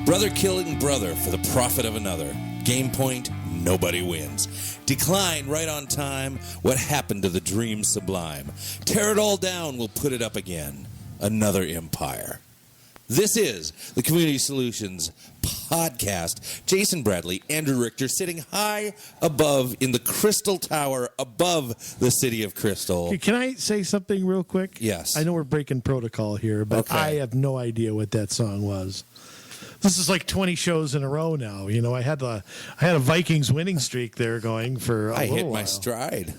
Brother killing brother for the profit of another. Game point, nobody wins. Decline right on time, what happened to the dream sublime? Tear it all down, we'll put it up again. Another empire. This is the Community Solutions Podcast. Jason Bradley, Andrew Richter, sitting high above in the Crystal Tower above the city of Crystal. Can I say something real quick? Yes. I know we're breaking protocol here, but I have no idea what that song was. This is like 20 shows in a row now. You know, I had a Vikings winning streak there going for a little while. I hit my stride.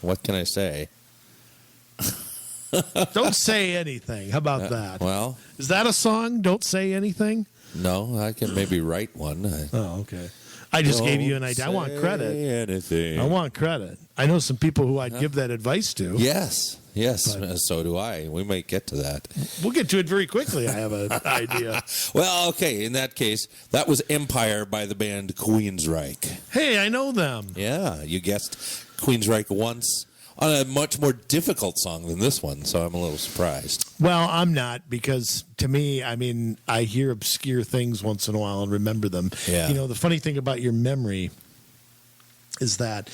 What can I say? Don't say anything. How about that? Well, is that a song? Don't say anything? No, I can maybe write one. Oh, okay. I just gave you an idea. I want credit. Anything. I want credit. I know some people who I'd give that advice to. Yes. So do I. We might get to that. We'll get to it very quickly. I have an idea. Well, okay. In that case, that was Empire by the band Queensryche. Hey, I know them. Yeah, you guessed Queensryche once on a much more difficult song than this one, so I'm a little surprised. Well, I'm not, because to me, I mean, I hear obscure things once in a while and remember them. Yeah. You know, the funny thing about your memory is that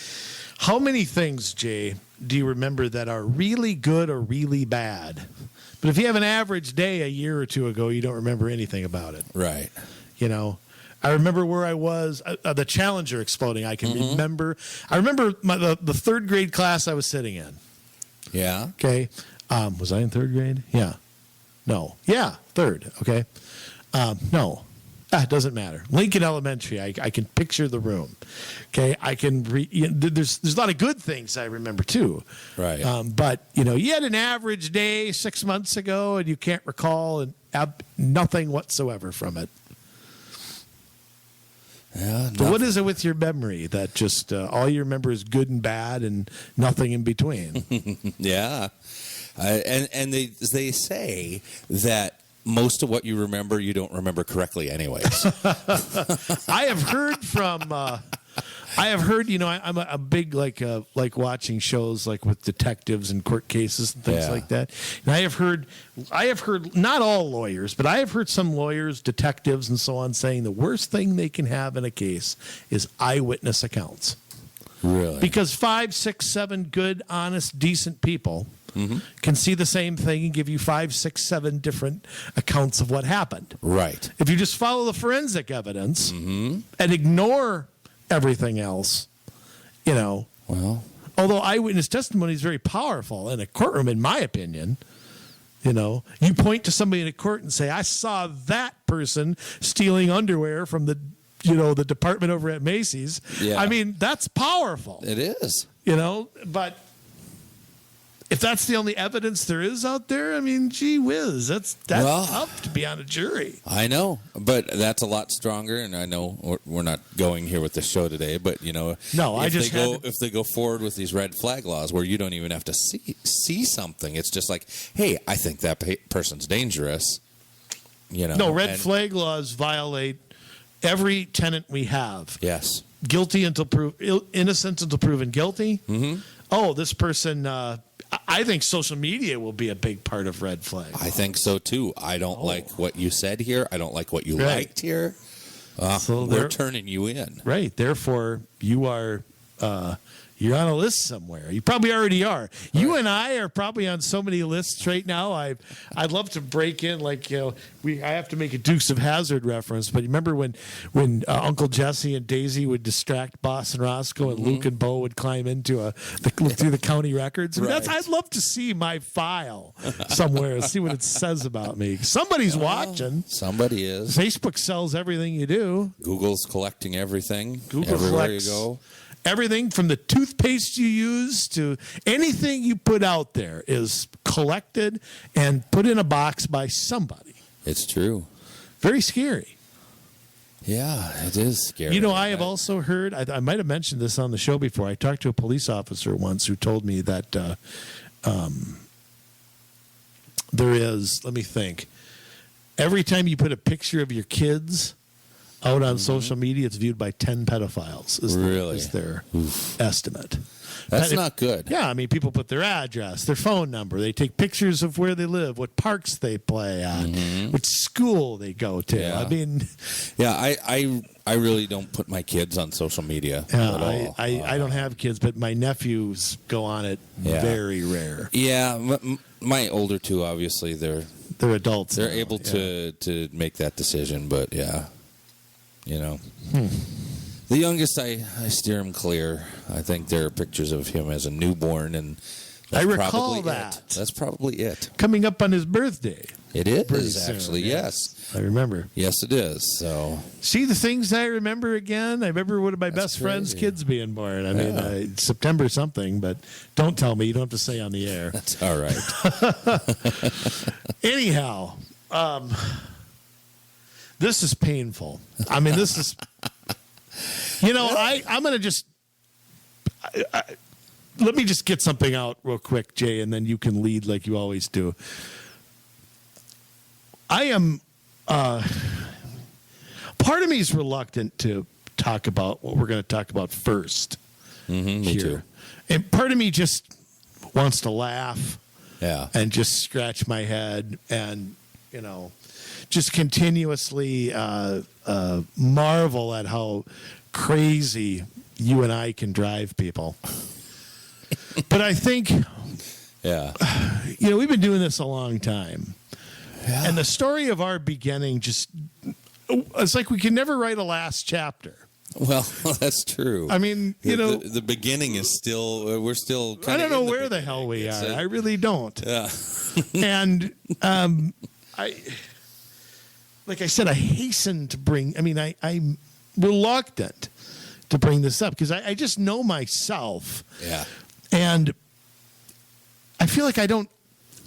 how many things, Jay, do you remember that are really good or really bad? But if you have an average day a year or two ago, you don't remember anything about it. Right. You know, I remember where I was, the Challenger exploding. I can remember. I remember the third grade class I was sitting in. Yeah. Okay. Was I in third grade? Yeah. No. Yeah, third. Okay. No. It doesn't matter. Lincoln Elementary. I can picture the room. Okay. I can. There's a lot of good things I remember too. Right. But you know, you had an average day 6 months ago, and you can't recall nothing whatsoever from it. Yeah, so what is it with your memory that just all you remember is good and bad and nothing in between? Yeah. And they say that most of what you remember, you don't remember correctly anyways. I have heard, you know, I'm a big like watching shows like with detectives and court cases and things like that. And I have heard not all lawyers, but I have heard some lawyers, detectives, and so on saying the worst thing they can have in a case is eyewitness accounts. Really? Because 5, 6, 7 good, honest, decent people can see the same thing and give you 5, 6, 7 different accounts of what happened. Right. If you just follow the forensic evidence and ignore everything else, you know. Well, although eyewitness testimony is very powerful in a courtroom, in my opinion. You know, you point to somebody in a court and say, I saw that person stealing underwear from the department over at Macy's. Yeah. I mean, that's powerful. it is. You know, but if that's the only evidence there is out there, I mean, gee whiz, that's tough to be on a jury. I know, but that's a lot stronger, and I know we're not going here with the show today, but, you know, if they go forward with these red flag laws where you don't even have to see something, it's just like, hey, I think that person's dangerous, you know. No, red flag laws violate every tenet we have. Yes. Guilty until innocent until proven guilty. Mm-hmm. Oh, this person... I think social media will be a big part of red flag. I think so, too. I don't like what you said here. I don't like what you liked here. So we're turning you in. Right. Therefore, you are... you're on a list somewhere. You probably already are. Right. You and I are probably on so many lists right now. I'd love to break in, like, you know, I have to make a Dukes of Hazzard reference, but you remember when Uncle Jesse and Daisy would distract Boss and Roscoe, and Luke and Bo would climb into through the county records? I mean, I'd love to see my file somewhere and see what it says about me. Somebody's watching. Somebody is. Facebook sells everything you do. Google's collecting everything. Google everywhere collects you go. Everything from the toothpaste you use to anything you put out there is collected and put in a box by somebody. It's true. Very scary. Yeah, it is scary. You know, I have also heard, I might have mentioned this on the show before. I talked to a police officer once who told me that there is, let me think, every time you put a picture of your kids out on social media, it's viewed by 10 pedophiles. Is their estimate. That's not good. Yeah, I mean, people put their address, their phone number. They take pictures of where they live, what parks they play at, which school they go to. Yeah. I mean, yeah, I really don't put my kids on social media at all. I don't have kids, but my nephews go on it very rare. Yeah, my older two, obviously, they're adults. They're able to make that decision, but The youngest, I steer him clear. I think there are pictures of him as a newborn, and I recall that. That's probably it. Coming up on his birthday. It is, actually, yes. I remember. Yes, it is. So, see the things I remember again? I remember one of my best friend's kids being born. I mean, September something, but don't tell me. You don't have to say on the air. That's all right. Anyhow, this is painful. I mean, this is... I'm going to just... let me just get something out real quick, Jay, and then you can lead like you always do. I am... part of me is reluctant to talk about what we're going to talk about first. Me too. And part of me just wants to laugh and just scratch my head and, just continuously marvel at how crazy you and I can drive people. But I think, we've been doing this a long time. Yeah. And the story of our beginning it's like we can never write a last chapter. Well, that's true. I mean, the beginning is still, we're still kind of... I don't know where the hell we are. I really don't. Yeah. And like I said, I hasten to bring, I'm reluctant to bring this up because I just know myself. Yeah. And I feel like I don't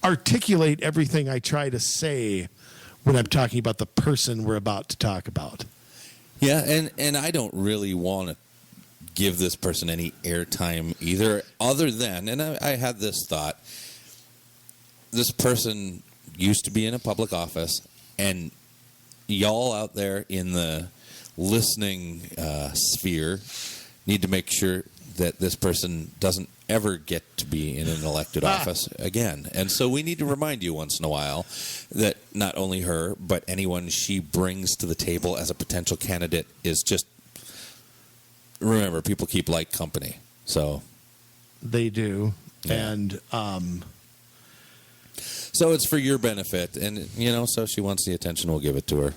articulate everything I try to say when I'm talking about the person we're about to talk about. Yeah, and I don't really want to give this person any airtime either, other than, and I had this thought, this person used to be in a public office, and y'all out there in the listening sphere need to make sure that this person doesn't ever get to be in an elected office again. And so we need to remind you once in a while that not only her, but anyone she brings to the table as a potential candidate is just... Remember, people keep like company. So they do. Yeah. And so it's for your benefit. And, so she wants the attention, we'll give it to her.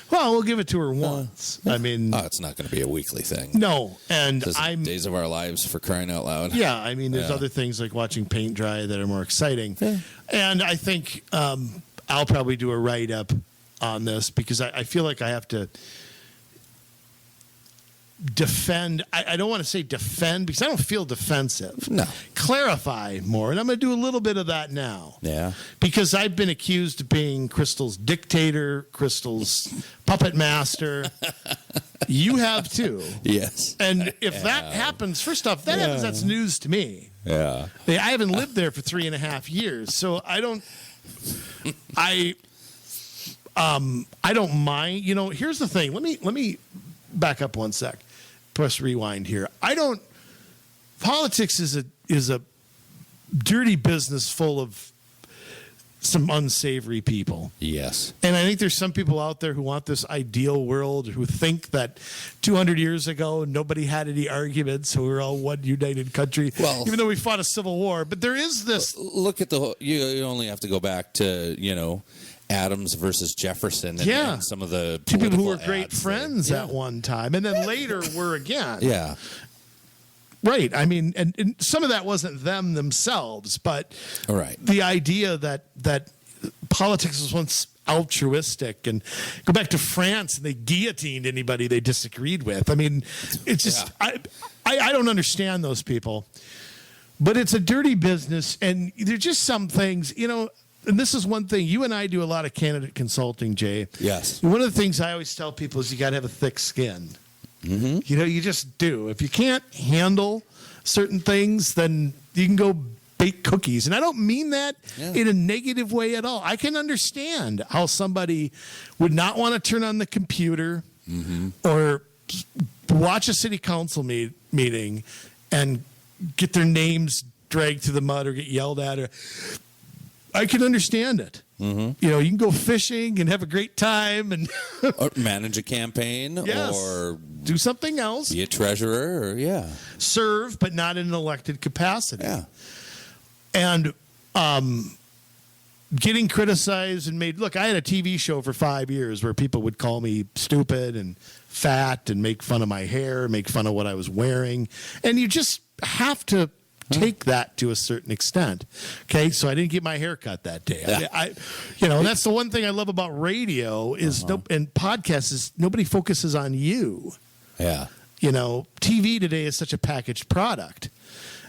Well, we'll give it to her once. I mean... it's not going to be a weekly thing. No, and Days of our lives, for crying out loud. Yeah, I mean, there's other things like watching paint dry that are more exciting. Yeah. And I think I'll probably do a write-up on this because I feel like I have to defend. I don't want to say defend because I don't feel defensive. No. Clarify more. And I'm going to do a little bit of that now. Yeah. Because I've been accused of being Crystal's dictator, Crystal's puppet master. You have too. Yes. And if that happens, first off, happens, that's news to me. Yeah. I haven't lived there for 3.5 years. So I don't mind. Here's the thing. Let me back up one sec. Press rewind here. Politics is a dirty business full of some unsavory people. Yes. And I think there's some people out there who want this ideal world, who think that 200 years ago nobody had any arguments, so we're all one united country, even though we fought a civil war. But there is this... Look at you only have to go back to, Adams versus Jefferson and some of the two people who were great friends at one time, and then later were again. Yeah. Right. I mean, and some of that wasn't them themselves, but the idea that politics was once altruistic, and go back to France and they guillotined anybody they disagreed with. I mean, it's just, I don't understand those people, but it's a dirty business, and there's just some things, and this is one thing. You and I do a lot of candidate consulting, Jay. Yes. One of the things I always tell people is you got to have a thick skin. Mm-hmm. You just do. If you can't handle certain things, then you can go bake cookies. And I don't mean that in a negative way at all. I can understand how somebody would not want to turn on the computer or watch a city council meeting and get their names dragged through the mud or get yelled at. Or I can understand it. You know, you can go fishing and have a great time and or manage a campaign, or do something else. Be a treasurer, or serve, but not in an elected capacity. Yeah. And getting criticized and made. Look, I had a TV show for 5 years where people would call me stupid and fat and make fun of my hair, make fun of what I was wearing, and you just have to take that to a certain extent. Okay, so I didn't get my hair cut that day. And that's the one thing I love about radio is and podcasts is nobody focuses on you. Yeah. You know, TV today is such a packaged product,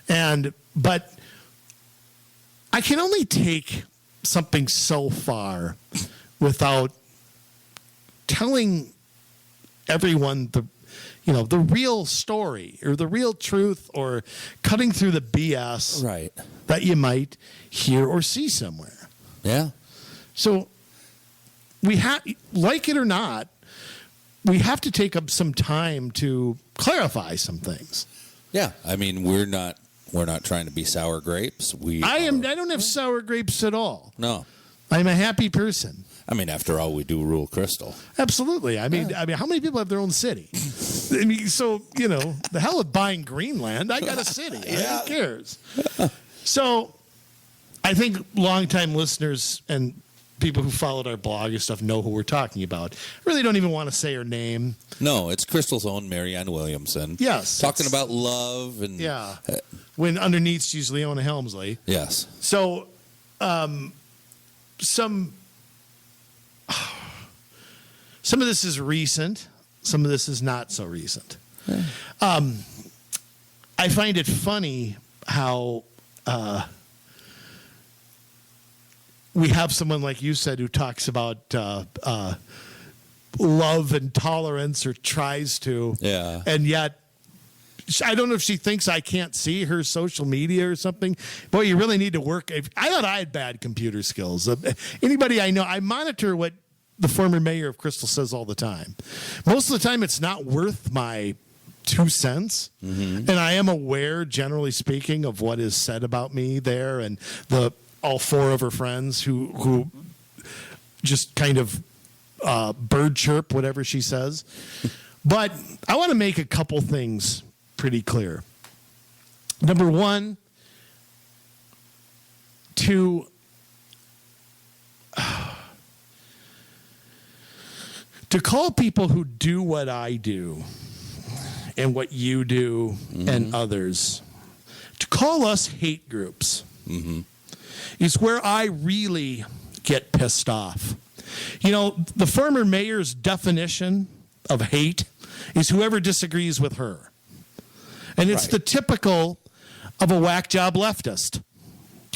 but I can only take something so far without telling everyone the real story or the real truth, or cutting through the BS that you might hear or see somewhere. Yeah. So we have, like it or not, we have to take up some time to clarify some things. Yeah. I mean, we're not trying to be sour grapes. I don't have sour grapes at all. No. I'm a happy person. I mean, after all, we do rule Crystal. Absolutely. I mean, how many people have their own city? I mean, so, the hell with buying Greenland. I got a city. Who cares? So I think longtime listeners and people who followed our blog and stuff know who we're talking about. I really don't even want to say her name. No, it's Crystal's own Marianne Williamson. Yes. Talking about love and... Yeah. When underneath she's Leona Helmsley. Yes. So some of this is recent. Some of this is not so recent. Yeah. I find it funny how we have someone like you said who talks about love and tolerance, or tries to. Yeah. And yet, I don't know if she thinks I can't see her social media or something. Boy, you really need to work. I thought I had bad computer skills. Anybody I know, I monitor what the former mayor of Crystal says all the time. Most of the time, it's not worth my 2 cents. And I am aware, generally speaking, of what is said about me there, and all 4 of her friends who just kind of bird chirp whatever she says. But I want to make a couple things pretty clear. Number one, to call people who do what I do and what you do and others, to call us hate groups is where I really get pissed off. The former mayor's definition of hate is whoever disagrees with her. And it's the typical of a whack job leftist.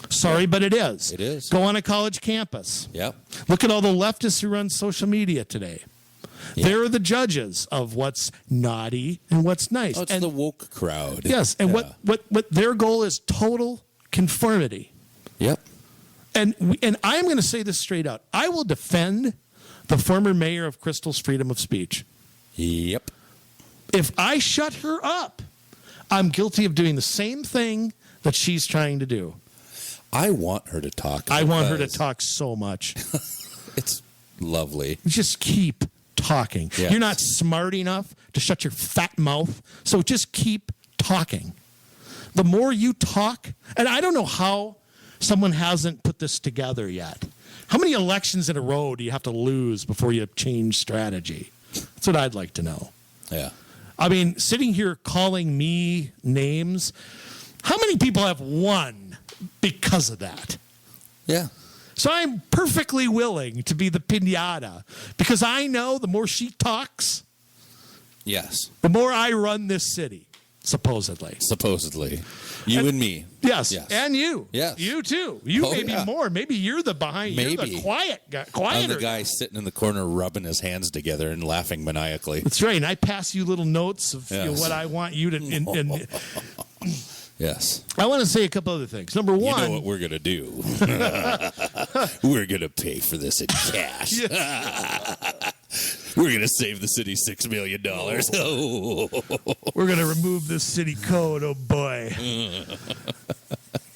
Sorry, but it is. It is. Go on a college campus. Yep. Look at all the leftists who run social media today. Yep. They're the judges of what's naughty and what's nice. Oh, it's the woke crowd. Yes, and what their goal is total conformity. Yep. And I'm going to say this straight out. I will defend the former mayor of Crystal's freedom of speech. Yep. If I shut her up, I'm guilty of doing the same thing that she's trying to do. I want her to talk. I want her to talk so much. It's lovely. Just keep talking. Yes. You're not smart enough to shut your fat mouth, so just keep talking. The more you talk, and I don't know how someone hasn't put this together yet. How many elections in a row do you have to lose before you change strategy? That's what I'd like to know. Yeah. I mean, sitting here calling me names, how many people have won because of that? Yeah. So I'm perfectly willing to be the piñata because I know the more she talks, yes, the more I run this city, supposedly. Supposedly. You and me. Yes. And you. Yes. You too. You maybe more. Maybe you're the behind. You're the quiet guy. I'm the guy sitting in the corner rubbing his hands together and laughing maniacally. That's right. And I pass you little notes of what I want you to. Yes. I want to say a couple other things. Number one. You know what we're going to do. We're going to pay for this in cash. We're going to save the city $6 million. Oh. We're going to remove this city code. Oh, boy.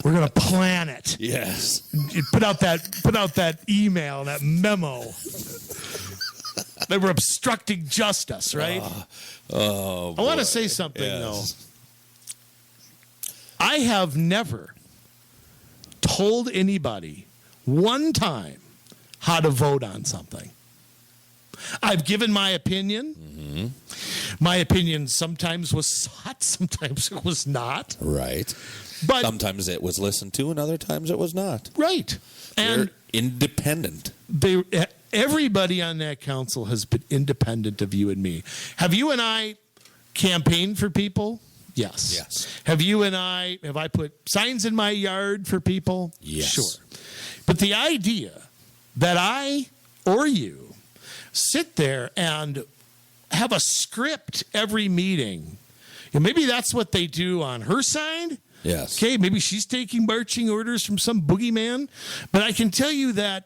We're going to plan it. Yes. You put out that email, that memo. They were obstructing justice, right? I want to say something, though. I have never told anybody one time how to vote on something. I've given my opinion. Mm-hmm. My opinion sometimes was sought, sometimes it was not. Right. But sometimes it was listened to, and other times it was not. Right. And they're independent. Everybody on that council has been independent of you and me. Have you and I campaigned for people? Yes. Yes. Have I put signs in my yard for people? Yes. Sure. But the idea that I or you sit there and have a script every meeting, and maybe that's what they do on her side. Yes. Okay, maybe she's taking marching orders from some boogeyman. But I can tell you that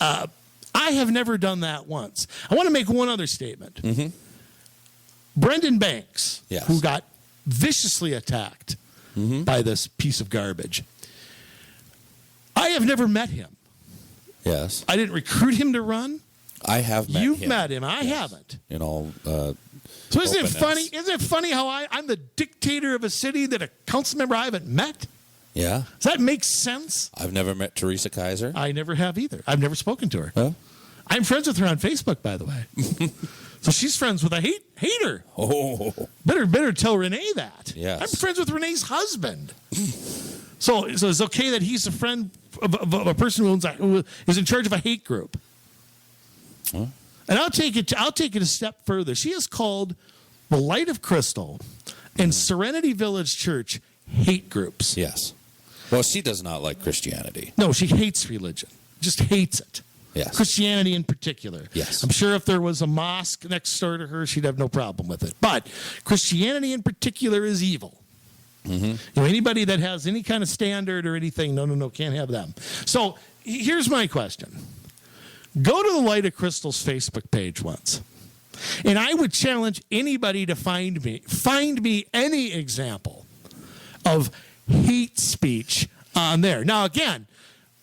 I have never done that once. I want to make one other statement. Mm-hmm. Brendan Banks, yes, who got viciously attacked by this piece of garbage, I have never met him. Yes. I didn't recruit him to run. I have met him. You've met him. I haven't. In all so isn't it funny? Isn't it funny how I'm the dictator of a city that a council member I haven't met? Yeah. Does that make sense? I've never met Teresa Kaiser. I never have either. I've never spoken to her. Huh? I'm friends with her on Facebook, by the way. So she's friends with a hater. Oh. Better tell Renee that. Yes. I'm friends with Renee's husband. So it's okay that he's a friend of a person who is in charge of a hate group. Huh? And I'll take it a step further. She has called the Light of Crystal and Serenity Village Church hate groups. Yes. Well, she does not like Christianity. No, she hates religion. Just hates it. Yes. Christianity in particular. Yes. I'm sure if there was a mosque next door to her, she'd have no problem with it. But Christianity in particular is evil. Mm-hmm. Anybody that has any kind of standard or anything, no, can't have them. So here's my question. Go to the Light of Crystal's Facebook page once. And I would challenge anybody to find me any example of hate speech on there. Now, again,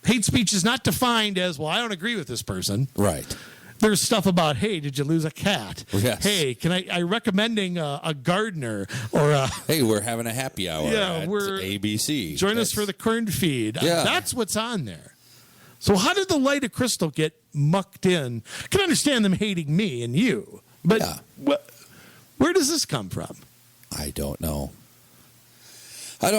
hate speech is not defined as, well, I don't agree with this person. Right. There's stuff about, hey, did you lose a cat? Yes. Hey, I recommending a gardener or a... Hey, we're having a happy hour at ABC. Join us for the corn feed. Yeah. That's what's on there. So how did the Light of Crystal get mucked in? I can understand them hating me and you, but where does this come from? I don't know. I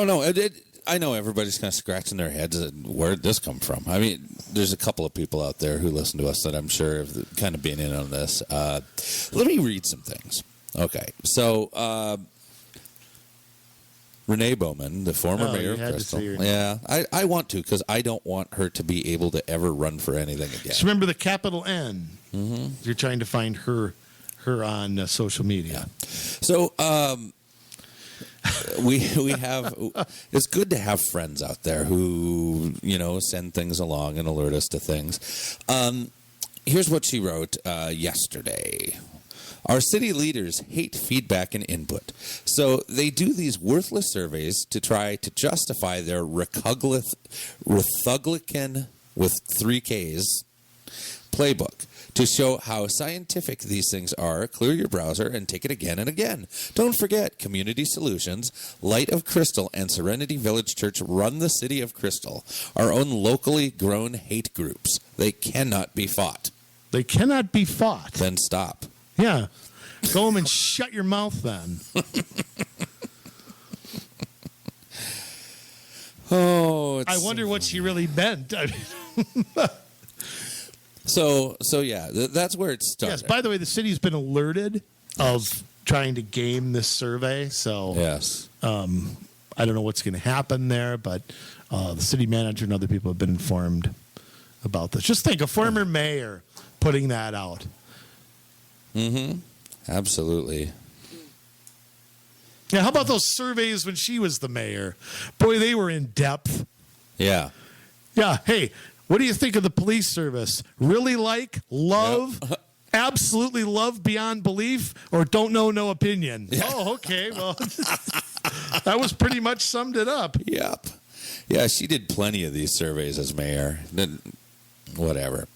know everybody's kind of scratching their heads at where'd this come from. I mean, there's a couple of people out there who listen to us that I'm sure have kind of been in on this. Let me read some things. Okay, so Renee Bowman, the former mayor of Crystal. Yeah, I want to because I don't want her to be able to ever run for anything again. Just remember the capital N. Mm-hmm. You're trying to find her on social media. Yeah. So we have. It's good to have friends out there who send things along and alert us to things. Here's what she wrote yesterday. Our city leaders hate feedback and input, so they do these worthless surveys to try to justify their Republican with 3 Ks playbook to show how scientific these things are. Clear your browser and take it again and again. Don't forget, Community Solutions, Light of Crystal, and Serenity Village Church run the city of Crystal, our own locally grown hate groups. They cannot be fought. They cannot be fought. Then stop. Yeah. Go home and shut your mouth then. I wonder what she really meant. So yeah, that's where it started. Yes, by the way, the city's been alerted of trying to game this survey. So yes. I don't know what's going to happen there, but the city manager and other people have been informed about this. Just think, a former mayor putting that out. Mm-hmm. Absolutely. Yeah, how about those surveys when she was the mayor? Boy, they were in depth. Yeah. Yeah, hey, what do you think of the police service? Really love? Yep. absolutely love beyond belief or don't know, no opinion. Yeah. Oh, okay. Well, that was pretty much summed it up. Yep. Yeah, she did plenty of these surveys as mayor. Then, whatever.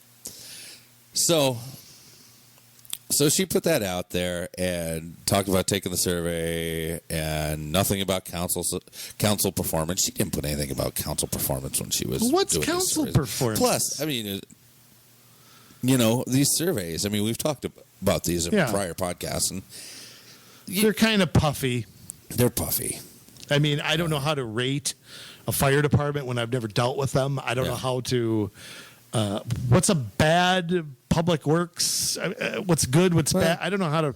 So she put that out there and talked about taking the survey and nothing about council performance. She didn't put anything about council performance when she was What's doing these council surveys. performance? Plus, I mean, these surveys, I mean, we've talked about these in prior podcasts, and they're kind of puffy. They're puffy. I mean, I don't know how to rate a fire department when I've never dealt with them. I don't know how to. What's a bad public works? What's good? What's bad? I don't know how to.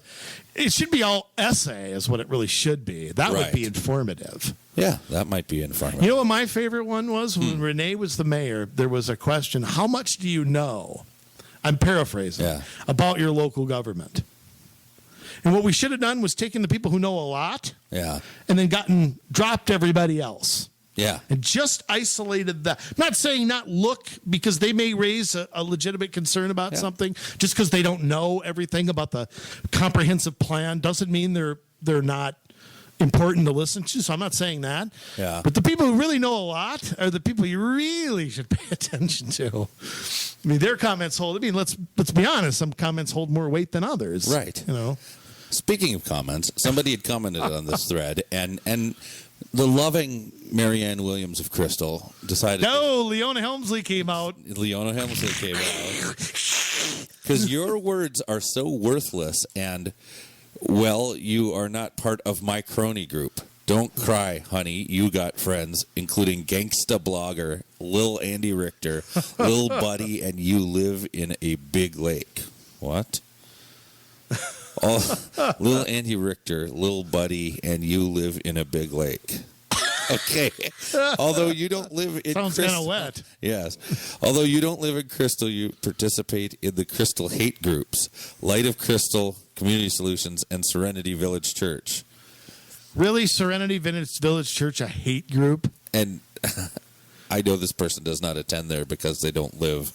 It should be all essay, is what it really should be. That would be informative. Yeah, that might be informative. You know what my favorite one was? When Renee was the mayor, there was a question: how much do you know? I'm paraphrasing about your local government. And what we should have done was taken the people who know a lot, and then dropped everybody else. Yeah. And just isolated that. I'm not saying not look, because they may raise a legitimate concern about something. Just because they don't know everything about the comprehensive plan doesn't mean they're not important to listen to. So I'm not saying that. Yeah. But the people who really know a lot are the people you really should pay attention to. I mean, their comments hold. I mean, let's be honest. Some comments hold more weight than others. Right. Speaking of comments, somebody had commented on this thread, and the loving Marianne Williams of Crystal decided. No, Leona Helmsley came out. Leona Helmsley came out. Because your words are so worthless, and, well, you are not part of my crony group. Don't cry, honey. You got friends, including gangsta blogger Lil Andy Richter, Lil Buddy, and you live in a big lake. What? Lil Andy Richter, Lil Buddy, and you live in a big lake. Okay. Although you don't live in Sounds kind of wet. Yes. Although you don't live in Crystal, you participate in the Crystal hate groups, Light of Crystal, Community Solutions, and Serenity Village Church. Really? Serenity Village Church, a hate group? And I know this person does not attend there because they don't live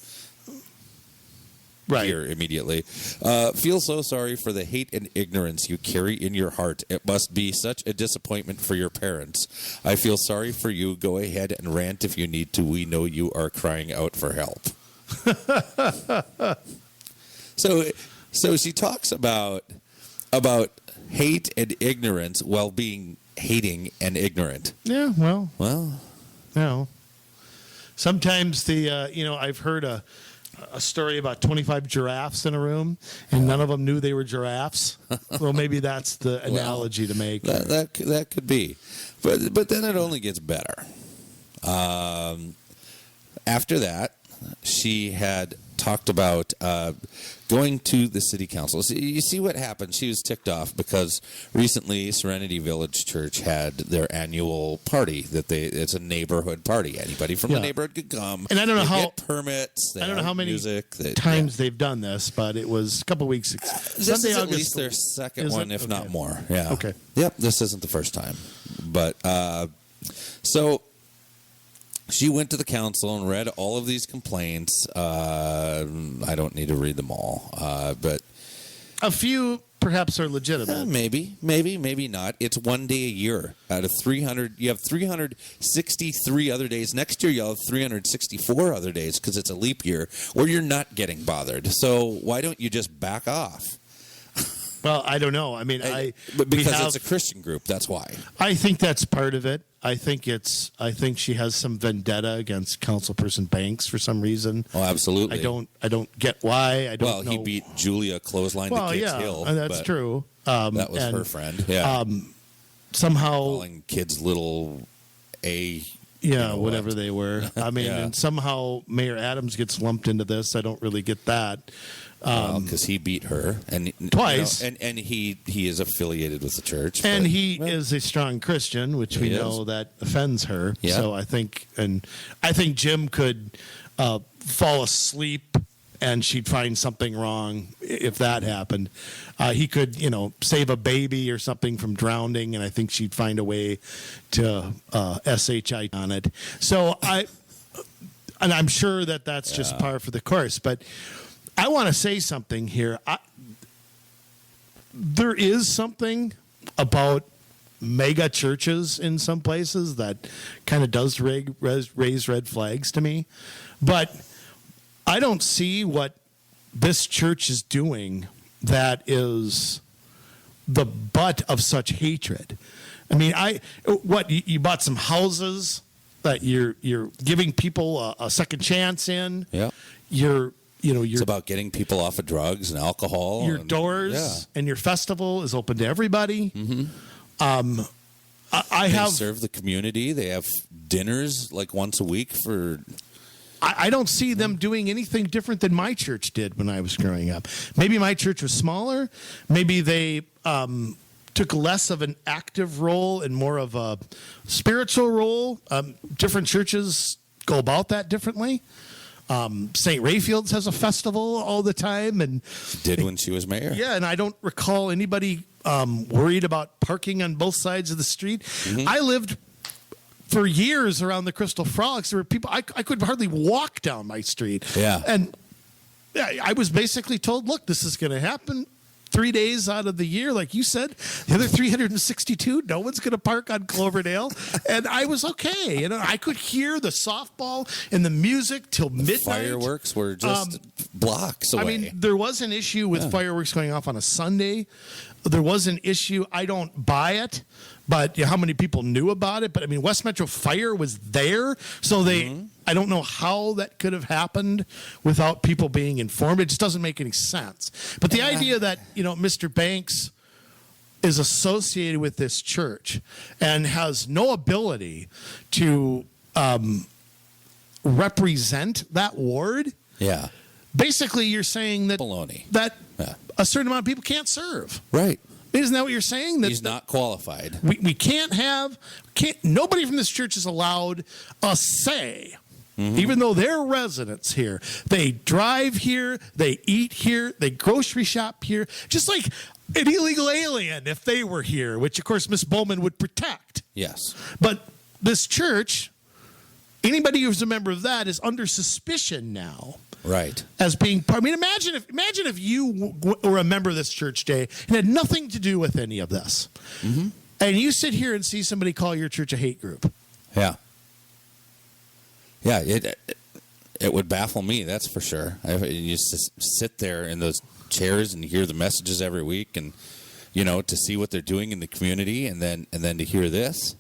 here immediately. Feel so sorry for the hate and ignorance you carry in your heart. It must be such a disappointment for your parents. I feel sorry for you. Go ahead and rant if you need to. We know you are crying out for help. So she talks about hate and ignorance while being hating and ignorant. Yeah, well. Sometimes I've heard a story about 25 giraffes in a room, and none of them knew they were giraffes. Well, maybe that's the analogy to make. That could be, but then it only gets better. After that, she had talked about going to the city council. So you see what happened. She was ticked off because recently Serenity Village Church had their annual party. It's a neighborhood party. Anybody from the neighborhood could come. And I don't know how get permits. I don't know how many music, times they've done this, but it was a couple weeks. This is at least their second one, if not more. Yeah. Okay. Yep. This isn't the first time, but so. She went to the council and read all of these complaints. I don't need to read them all, but a few perhaps are legitimate. Maybe not. It's one day a year out of 300. You have 363 other days. Next year you'll have 364 other days because it's a leap year where you're not getting bothered. So why don't you just back off? Well, I don't know. I mean, because it's a Christian group. That's why. I think that's part of it. I think she has some vendetta against Councilperson Banks for some reason. Oh, absolutely. I don't get why. I don't know. He beat Julia clothesline to Kids Hill. That's true. That was her friend. Yeah. Somehow calling kids little A. Yeah, whatever they were. I mean, and somehow Mayor Adams gets lumped into this. I don't really get that. Because he beat her and twice, and he is affiliated with the church, and he is a strong Christian, which we know that offends her. Yeah. So I think Jim could fall asleep and she'd find something wrong if that happened. He could, save a baby or something from drowning, and I think she'd find a way to SHI on it. So I'm sure that's just par for the course, but. I want to say something here. There is something about mega churches in some places that kind of does raise red flags to me. But I don't see what this church is doing that is the butt of such hatred. I mean, you bought some houses that you're giving people a second chance in. Yeah. It's about getting people off of drugs and alcohol. Your doors and your festival is open to everybody. Mm-hmm. They serve the community. They have dinners like once a week for. I don't see them doing anything different than my church did when I was growing up. Maybe my church was smaller. Maybe they took less of an active role and more of a spiritual role. Different churches go about that differently. St. Rayfield's has a festival all the time, and did when she was mayor. Yeah, and I don't recall anybody worried about parking on both sides of the street. Mm-hmm. I lived for years around the Crystal Frolics. There were people I could hardly walk down my street. Yeah, and I was basically told, "Look, this is going to happen." 3 days out of the year, like you said, the other 362, no one's going to park on Cloverdale. And I was okay. I could hear the softball and the music till midnight. Fireworks were just blocks away. I mean, there was an issue with fireworks going off on a Sunday. There was an issue. I don't buy it, but how many people knew about it? But I mean, West Metro Fire was there, so I don't know how that could have happened without people being informed. It just doesn't make any sense. But the idea that, Mr. Banks is associated with this church and has no ability to represent that ward. Yeah. Basically, you're saying that baloney. That a certain amount of people can't serve. Right. Isn't that what you're saying? That he's not qualified. We can't nobody from this church is allowed a say. Mm-hmm. Even though they're residents here, they drive here, they eat here, they grocery shop here, just like an illegal alien if they were here, which of course Miss Bowman would protect. Yes. But this church, anybody who's a member of that is under suspicion now. Right. As being part. I mean, imagine if you were a member of this church, Jay, and had nothing to do with any of this. Mm-hmm. And you sit here and see somebody call your church a hate group. Yeah. Yeah, it would baffle me, that's for sure. You just sit there in those chairs and hear the messages every week, and to see what they're doing in the community, and then to hear this.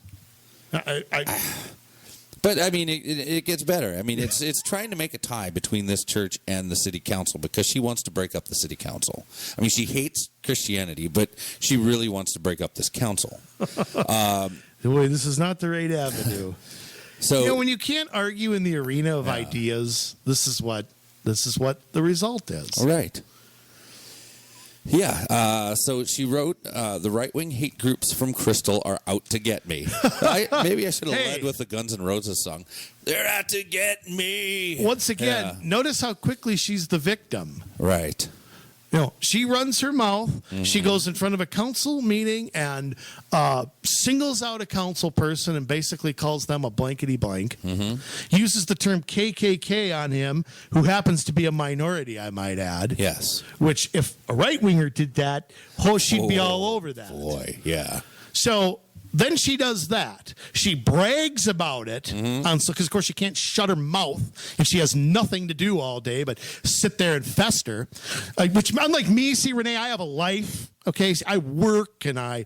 But I mean, it gets better. I mean, it's trying to make a tie between this church and the city council because she wants to break up the city council. I mean, she hates Christianity, but she really wants to break up this council. Boy, this is not the right avenue. So when you can't argue in the arena of ideas, this is what the result is. Right. Yeah. So she wrote, the right-wing hate groups from Crystal are out to get me. Maybe I should have led with the Guns N' Roses song. They're out to get me. Once again, notice how quickly she's the victim. Right. She runs her mouth. Mm-hmm. She goes in front of a council meeting and singles out a council person and basically calls them a blankety blank. Mm-hmm. Uses the term KKK on him, who happens to be a minority, I might add. Yes. Which, if a right-winger did that, she'd be all over that. Boy, yeah. So then she does that. She brags about it, because of course she can't shut her mouth, and she has nothing to do all day but sit there and fester. Which, unlike me, see, Renee, I have a life. Okay, I work and I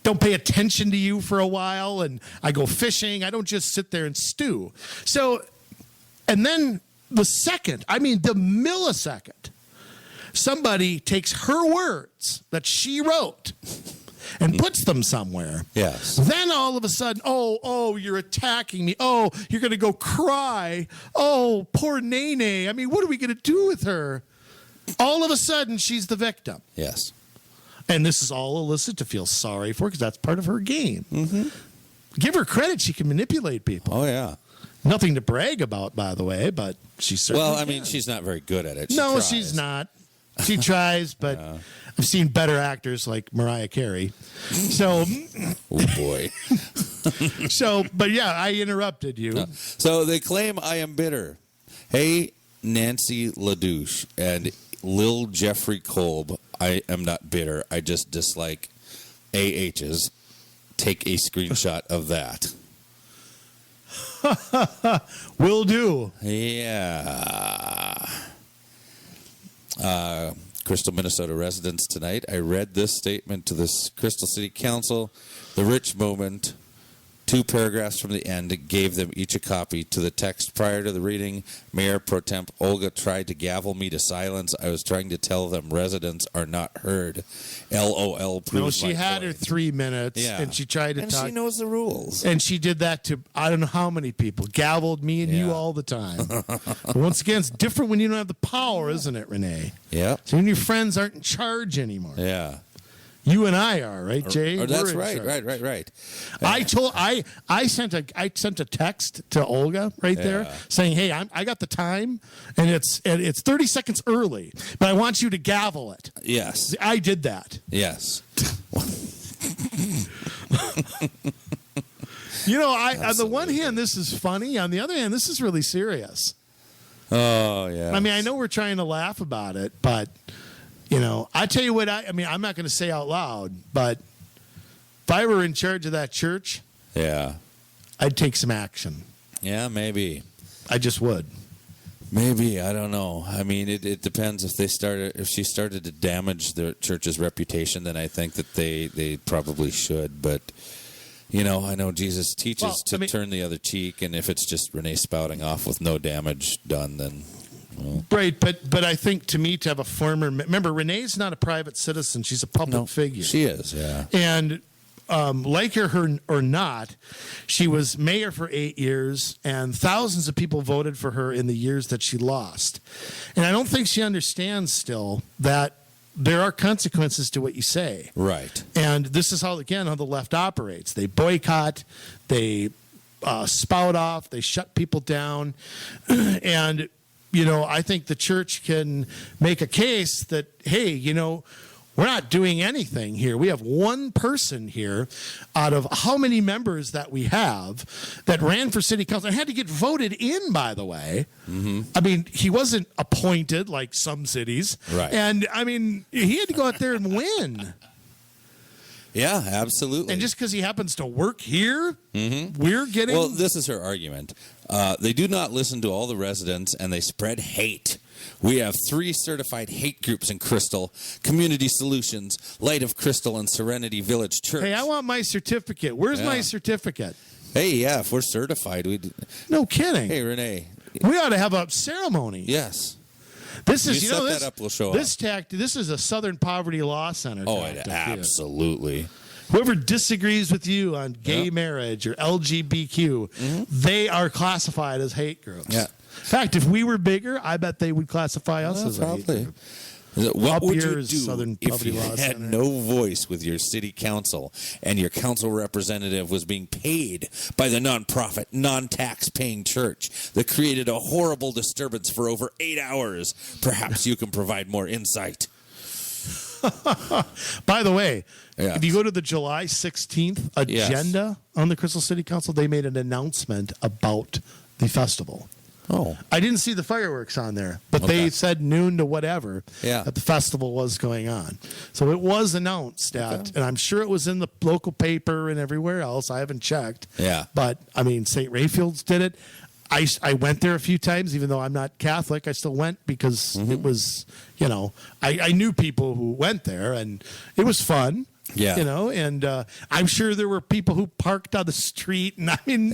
don't pay attention to you for a while, and I go fishing. I don't just sit there and stew. So, and then the millisecond, somebody takes her words that she wrote and puts them somewhere. Yes. Then all of a sudden, oh, you're attacking me. Oh, you're going to go cry. Oh, poor Nene. I mean, what are we going to do with her? All of a sudden, she's the victim. Yes. And this is all Alyssa to feel sorry for, because that's part of her game. Mm-hmm. Give her credit. She can manipulate people. Oh, yeah. Nothing to brag about, by the way, but she certainly Well, I mean, she's not very good at it. She's not. She tries, but I've seen better actors like Mariah Carey. So, oh boy. But yeah, I interrupted you. So they claim I am bitter. Hey, Nancy LaDouche and Lil Jeffrey Kolb, I am not bitter. I just dislike AHs. Take a screenshot of that. Will do. Yeah. Crystal, Minnesota residents tonight. I read this statement to this Crystal City Council. The rich moment. 2 paragraphs from the end, gave them each a copy. To the text prior to the reading, Mayor Pro Temp Olga tried to gavel me to silence. I was trying to tell them residents are not heard. LOL proves No, she my had point. her 3 minutes, and she tried to and talk. she knows the rules. And she did that to I don't know how many people. Gavelled me and you all the time. But once again, it's different when you don't have the power, isn't it, Renee? Yeah. So when your friends aren't in charge anymore. Yeah. You and I are, right, Jay? That's We're right, in charge. right. I sent a text to Olga right there saying, "Hey, I got the time, and it's 30 seconds early, but I want you to gavel it." Yes. I did that. Yes. On the one hand, this is funny. On the other hand, this is really serious. Oh, yeah. I mean, I know we're trying to laugh about it, but I tell you what. I'm not going to say out loud, but if I were in charge of that church, I'd take some action. Yeah, maybe. I just would. Maybe, I don't know. I mean, it depends if she started to damage the church's reputation, then I think that they probably should. But I know Jesus teaches turn the other cheek, and if it's just Renee spouting off with no damage done, then. Right, but I think to have a former remember Renee's not a private citizen; she's a public figure. She is, yeah. And like her or not, she was mayor for 8 years, and thousands of people voted for her in the years that she lost. And I don't think she understands still that there are consequences to what you say. Right. And this is how the left operates. They boycott, they spout off, they shut people down, and. I think the church can make a case that, hey, we're not doing anything here. We have one person here out of how many members that we have that ran for city council and had to get voted in, by the way. Mm-hmm. I mean, he wasn't appointed like some cities. Right. And, I mean, he had to go out there and win. Yeah, absolutely. And just because he happens to work here, we're getting... Well, this is her argument. They do not listen to all the residents, and they spread hate. We have 3 certified hate groups in Crystal: Community Solutions, Light of Crystal, and Serenity Village Church. Hey, I want my certificate. Where's my certificate? Hey, yeah, if we're certified, we'd... No kidding. Hey, Renee. We ought to have a ceremony. Yes. This is, set that up, we'll show this this is a Southern Poverty Law Center. Oh, absolutely. Whoever disagrees with you on gay marriage or LGBTQ, they are classified as hate groups. Yeah. In fact, if we were bigger, I bet they would classify us as a hate group. What would you do Southern if Poverty you Law had Center. no voice with your city council and your council representative was being paid by the nonprofit, non-tax-paying church that created a horrible disturbance for over 8 hours? Perhaps you can provide more insight. By the way, Yes. if you go to the July 16th agenda on the Crystal City Council, they made an announcement about the festival. Oh. I didn't see the fireworks on there, but they said noon to whatever that the festival was going on. So it was announced and I'm sure it was in the local paper and everywhere else. I haven't checked. Yeah. But, I mean, St. Rayfield's did it. I went there a few times, even though I'm not Catholic. I still went because it was, I knew people who went there, and it was fun. Yeah. And I'm sure there were people who parked on the street. And, I mean,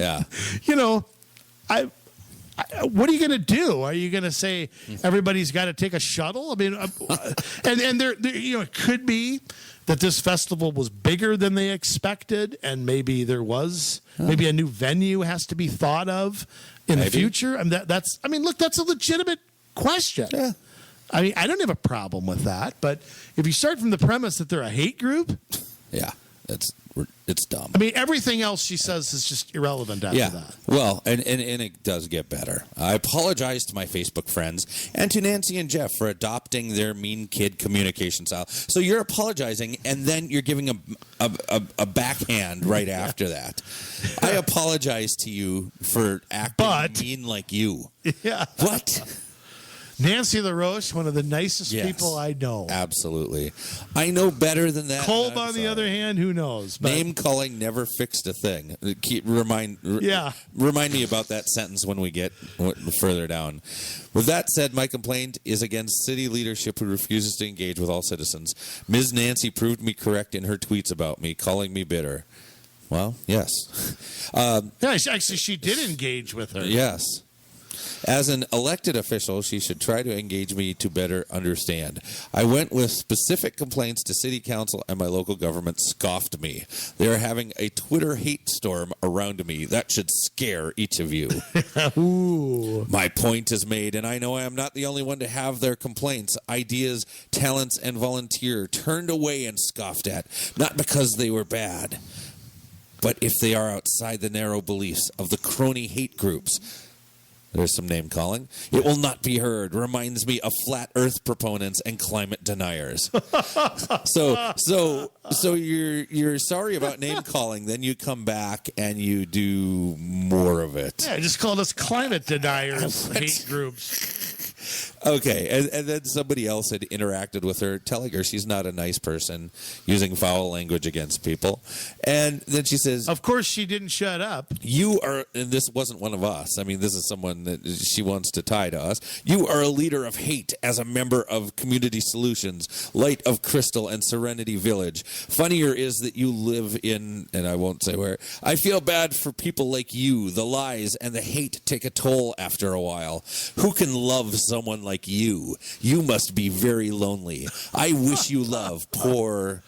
what are you going to do? Are you going to say everybody's got to take a shuttle? I mean, and there, it could be that this festival was bigger than they expected, and maybe there was maybe a new venue has to be thought of in the future. And that's a legitimate question. Yeah. I mean, I don't have a problem with that, but if you start from the premise that they're a hate group, it's dumb. I mean, everything else she says is just irrelevant after that. Well, and it does get better. I apologize to my Facebook friends and to Nancy and Jeff for adopting their mean kid communication style. So you're apologizing, and then you're giving a backhand right after that. I apologize to you for acting mean like you. Yeah. What? Nancy LaRoche, one of the nicest Yes. people I know. Absolutely. I know better than that. Kolb, I'm on the sorry. other hand, who knows? But Name calling never fixed a thing. Remind me about that sentence when we get further down. With that said, my complaint is against city leadership who refuses to engage with all citizens. Ms. Nancy proved me correct in her tweets about me, calling me bitter. Well, yes. actually, she did engage with her. Yes. As an elected official, she should try to engage me to better understand. I went with specific complaints to city council, and my local government scoffed me. They are having a Twitter hate storm around me. That should scare each of you. Ooh. My point is made, and I know I am not the only one to have their complaints, ideas, talents, and volunteer turned away and scoffed at, not because they were bad, but if they are outside the narrow beliefs of the crony hate groups. There's some name calling. It will not be heard. Reminds me of flat Earth proponents and climate deniers. So you're sorry about name calling. Then you come back and you do more of it. Yeah, just called us climate deniers, hate groups. Okay, and then somebody else had interacted with her, telling her she's not a nice person, using foul language against people. And then she says, Of course, she didn't shut up. you are, and this wasn't one of us. I mean, this is someone that she wants to tie to us. You are a leader of hate as a member of Community Solutions, Light of Crystal, and Serenity Village. Funnier is that you live in, and I won't say where, I feel bad for people like you. The lies and the hate take a toll after a while. Who can love someone like you? You must be very lonely. I wish you love. Poor...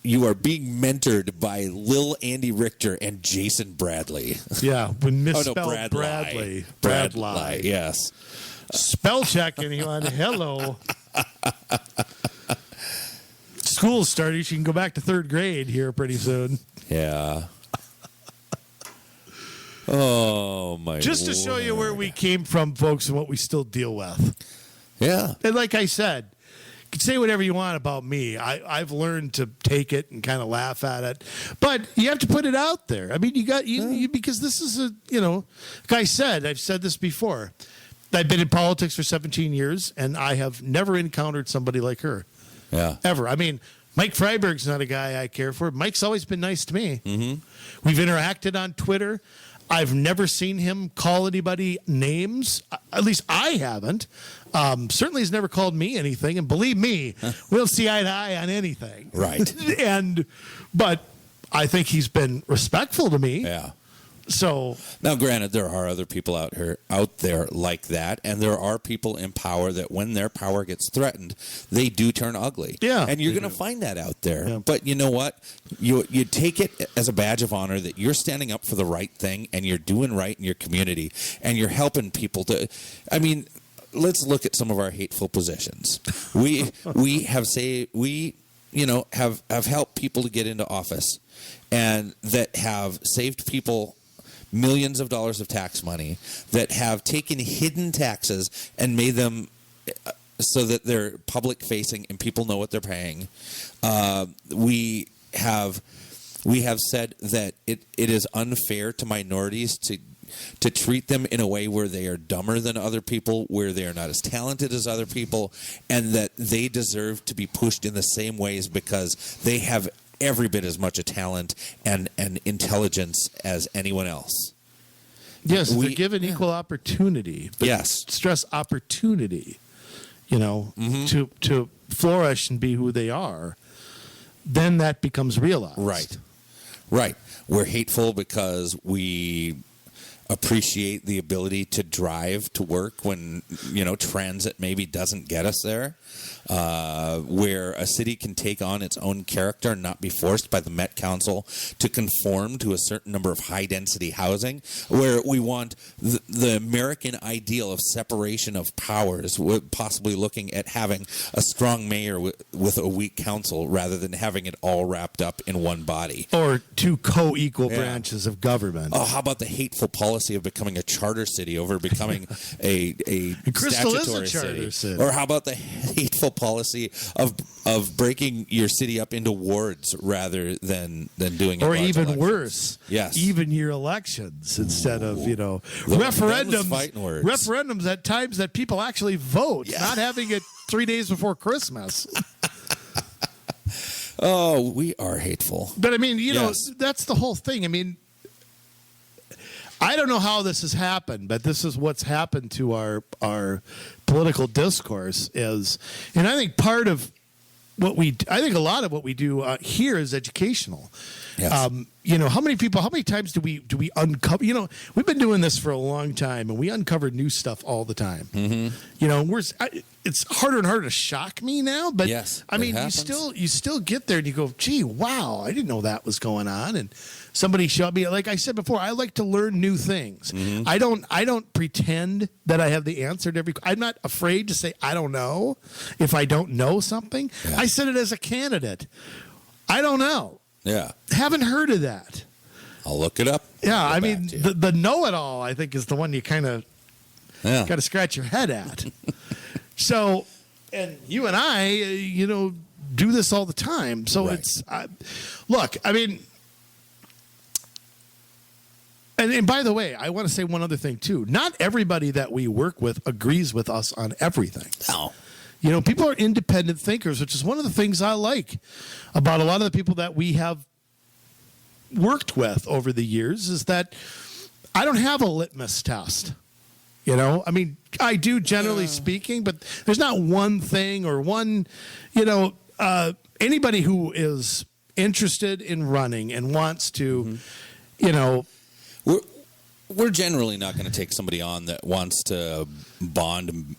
You are being mentored by Lil Andy Richter and Jason Bradley. Yeah, when misspelled Bradley. Bradley. Yes. Spell check, and he went, hello. School's starting. She can go back to third grade here pretty soon. Yeah. Oh, my Just to show you where we came from, folks, and what we still deal with. Yeah. And like I said, you can say whatever you want about me. I've learned to take it and kind of laugh at it, but you have to put it out there. I mean, you because this is like I said, I've said this before. I've been in politics for 17 years, and I have never encountered somebody like her. Yeah. Ever. I mean, Mike Freiberg's not a guy I care for. Mike's always been nice to me. Mm-hmm. We've interacted on Twitter. I've never seen him call anybody names. At least I haven't. Certainly he's never called me anything. And believe me, we'll see eye to eye on anything. Right. But I think he's been respectful to me. Yeah. So now, granted, there are other people out there like that, and there are people in power that when their power gets threatened, they do turn ugly. Yeah, and you're going to find that out there. Yeah. But you know what? You take it as a badge of honor that you're standing up for the right thing, and you're doing right in your community, and you're helping people to. I mean, let's look at some of our hateful positions. We have helped people to get into office, and that have saved people millions of dollars of tax money, that have taken hidden taxes and made them so that they're public facing and people know what they're paying. We have said that it is unfair to minorities to treat them in a way where they are dumber than other people, where they are not as talented as other people, and that they deserve to be pushed in the same ways because they have every bit as much a talent and intelligence as anyone else. yes, they're given equal opportunity. But Yes. stress opportunity. To flourish and be who they are. Then that becomes realized. Right. We're hateful because we appreciate the ability to drive to work when, transit maybe doesn't get us there. Where a city can take on its own character and not be forced by the Met Council to conform to a certain number of high-density housing, where we want the American ideal of separation of powers, possibly looking at having a strong mayor with a weak council rather than having it all wrapped up in one body. Or two co-equal branches of government. Oh, how about the hateful politics policy of becoming a charter city over becoming a Crystal is a statutory charter city. Or how about the hateful policy of breaking your city up into wards rather than doing it or large even elections? Worse, Yes. even your elections instead of Those fighting words. referendums at times that people actually vote, Yeah. not having it 3 days before Christmas. Oh, we are hateful. But I mean, Yes. that's the whole thing. I mean, I don't know how this has happened, but this is what's happened to our political discourse is, and I think part of I think a lot of what we do here is educational. Yes. How many times do we uncover? We've been doing this for a long time, and we uncover new stuff all the time. Mm-hmm. It's harder and harder to shock me now, but Yes, I mean, it happens. you still get there and you go, gee, wow, I didn't know that was going on, and somebody showed me. Like I said before, I like to learn new things. Mm-hmm. I don't pretend that I have the answer to every. I'm not afraid to say I don't know if I don't know something. Yeah. I said it as a candidate. I don't know. Yeah. Haven't heard of that. I'll look it up. Yeah, I'll I get mean, back to you. the know-it-all, I think, is the one you kind of got to scratch your head at. So, and you and I, do this all the time. So Right. it's, look, I mean, and by the way, I want to say one other thing, too. Not everybody that we work with agrees with us on everything. No. People are independent thinkers, which is one of the things I like about a lot of the people that we have worked with over the years is that I don't have a litmus test. I mean, I do generally speaking, but there's not one thing or one, anybody who is interested in running and wants to, We're generally not going to take somebody on that wants to bond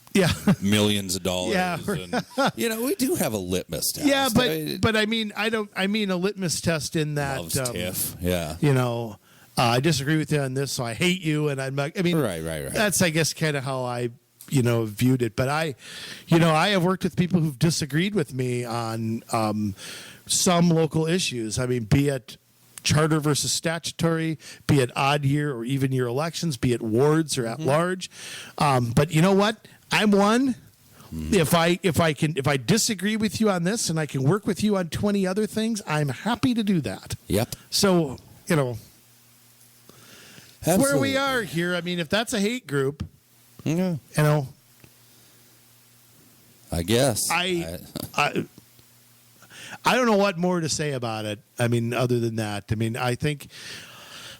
millions of dollars. Yeah. And, we do have a litmus test. Yeah, but I mean, I mean a litmus test in that, Loves tiff. Yeah. I disagree with you on this, so I hate you. And I'm not, I mean, Right. That's, I guess, kind of how I, viewed it. But I have worked with people who've disagreed with me on some local issues. I mean, be it charter versus statutory, be it odd year or even year elections, be it wards or at large. But you know what? I'm one. If I disagree with you on this and I can work with you on 20 other things, I'm happy to do that. Yep. So, Absolutely. where we are here, I mean, if that's a hate group, Yeah. I guess. I don't know what more to say about it. I mean, other than that, I mean, I think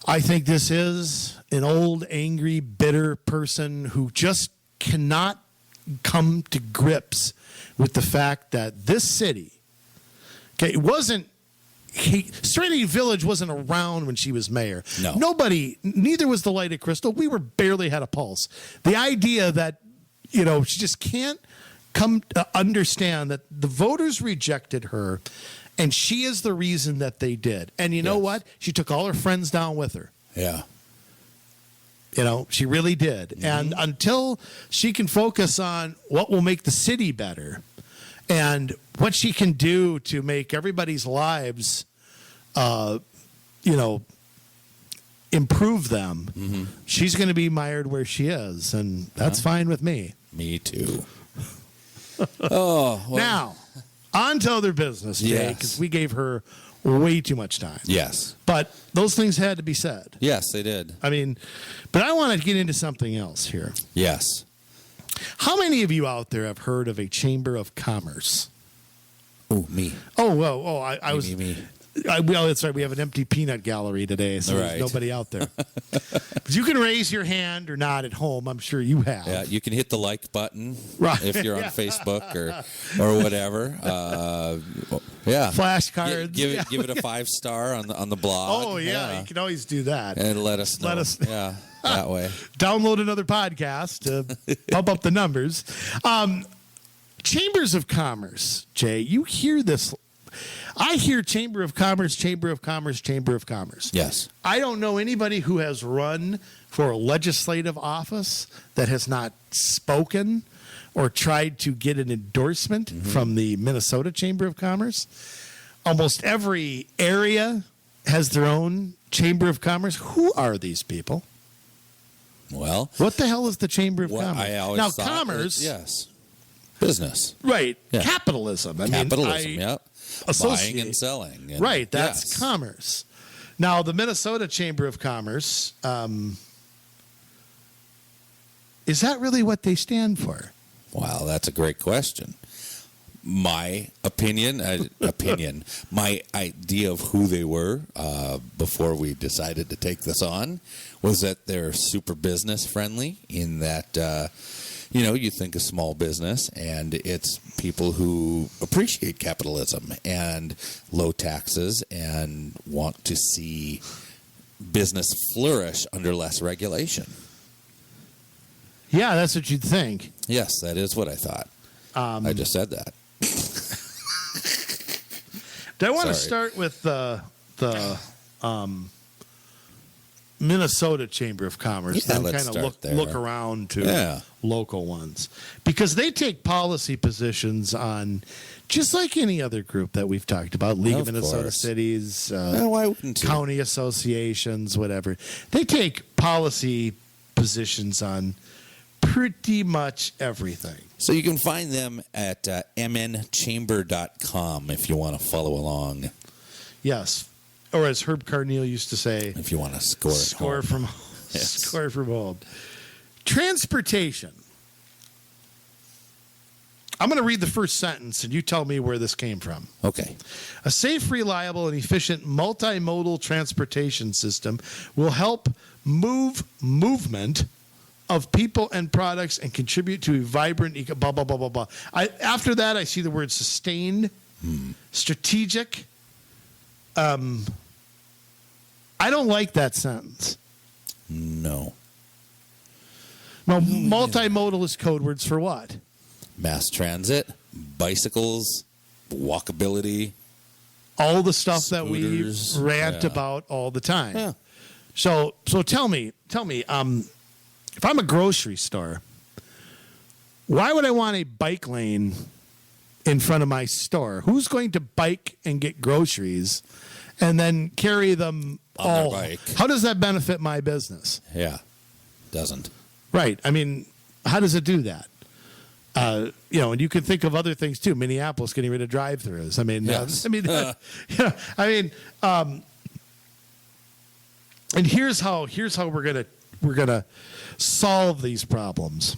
this is an old, angry, bitter person who just cannot come to grips with the fact that this city, okay, it wasn't. Serenity Village wasn't around when she was mayor. No. Neither was the Light of Crystal. We were barely had a pulse. The idea that, she just can't come to understand that the voters rejected her and she is the reason that they did. And you know what? She took all her friends down with her. Yeah. She really did. Mm-hmm. And until she can focus on what will make the city better and what she can do to make everybody's lives, improve them, she's going to be mired where she is. And that's fine with me. Me too. Oh, well. Now, on to other business, Jay, because we gave her way too much time. Yes. But those things had to be said. Yes, they did. I mean, but I want to get into something else here. Yes. How many of you out there have heard of a Chamber of Commerce? Oh, me. I was. Me. Well, that's right. We have an empty peanut gallery today, so there's nobody out there. But you can raise your hand or not at home. I'm sure you have. Yeah, you can hit the like button if you're on Yeah. Facebook or whatever. Yeah. Flashcards. Give it a 5-star on the blog. Oh, yeah. You can always do that. And let us know. Yeah, that way. Download another podcast to pump up the numbers. Chambers of Commerce, Jay, you hear this. I hear Chamber of Commerce, Chamber of Commerce, Chamber of Commerce. Yes. I don't know anybody who has run for a legislative office that has not spoken or tried to get an endorsement from the Minnesota Chamber of Commerce. Almost every area has their own Chamber of Commerce. Who are these people? Well, What the hell is the Chamber of Commerce? I always now, thought commerce, yes, business, right? Yeah. Capitalism. capitalism. Yep, associate- buying and selling. And Right, that's yes. commerce. Now, the Minnesota Chamber of Commerce, is that really what they stand for? Wow, that's a great question. My opinion, my idea of who they were before we decided to take this on was that they're super business friendly in that, you think of small business and it's people who appreciate capitalism and low taxes and want to see business flourish under less regulation. Yeah, that's what you'd think. Yes, that is what I thought. I just said that. I want to Sorry. start with the Minnesota Chamber of Commerce, Yeah, then let's kind start of there. look around to Yeah. local ones, because they take policy positions on just like any other group that we've talked about, League of Of Minnesota course. Cities, Why wouldn't you? county associations, whatever. They take policy positions on pretty much everything. So you can find them at mnchamber.com if you want to follow along. Yes. Or as Herb Carneal used to say, If you want to score at score home. from Yes. score from home. Transportation. I'm going to read the first sentence and you tell me where this came from. Okay. A safe, reliable, and efficient multimodal transportation system will help movement of people and products and contribute to a vibrant blah blah blah blah blah. After that, I see the word sustained, strategic. I don't like that sentence. No. Now, multimodal is code words for what? Mass transit, bicycles, walkability. All the stuff that we Scooters, rant yeah. about all the time. Yeah. So tell me, if I'm a grocery store, why would I want a bike lane in front of my store? Who's going to bike and get groceries and then carry them On their all? bike. How does that benefit my business? Yeah. Doesn't. Right. I mean, how does it do that? And you can think of other things too. Minneapolis getting rid of drive-throughs. I mean, Yes. And here's how we're gonna solve these problems.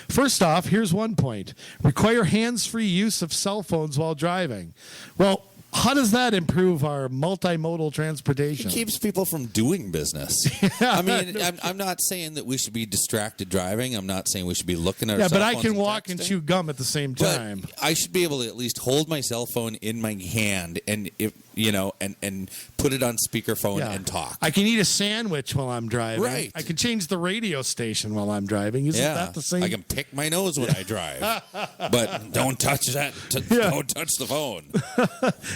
First off, here's one point: require hands-free use of cell phones while driving. Well, how does that improve our multimodal transportation? It keeps people from doing business. I mean, I'm not saying that we should be distracted driving. I'm not saying we should be looking at our Yeah, cell but I phones can and walk and texting. chew gum at the same time. But I should be able to at least hold my cell phone in my hand and and put it on speakerphone and talk. I can eat a sandwich while I'm driving. Right. I can change the radio station while I'm driving. Isn't that the same? I can pick my nose when I drive, but don't touch that. Don't touch the phone.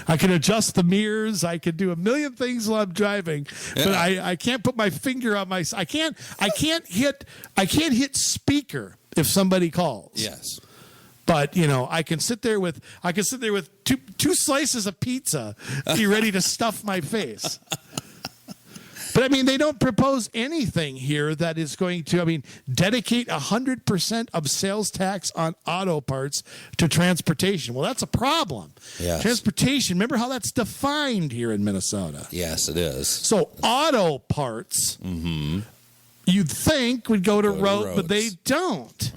I can adjust the mirrors. I can do a million things while I'm driving, but I can't put my finger on my. I can't hit speaker if somebody calls. Yes. But I can sit there with two slices of pizza, be ready to stuff my face. But I mean, they don't propose anything here that is going to, dedicate 100% of sales tax on auto parts to transportation. Well, that's a problem. Yes. Transportation, remember how that's defined here in Minnesota. Yes, it is. So auto parts, you'd think would go to road, but they roads. don't.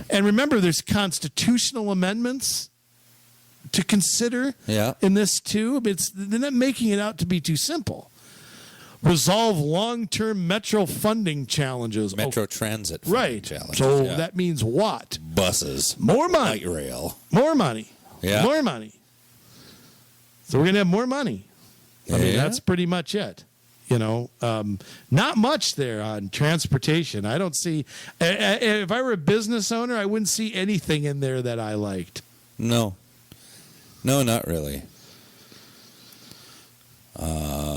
And remember, there's constitutional amendments to consider in this too. They're not making it out to be too simple. Resolve long-term metro funding challenges. Metro transit Right. challenges. So yeah. that means what? Buses, More money. light rail. More money. Yeah. More money. So we're going to have more money. I mean, Yeah. that's pretty much it. Not much there on transportation. I don't see. If I were a business owner, I wouldn't see anything in there that I liked. No, not really.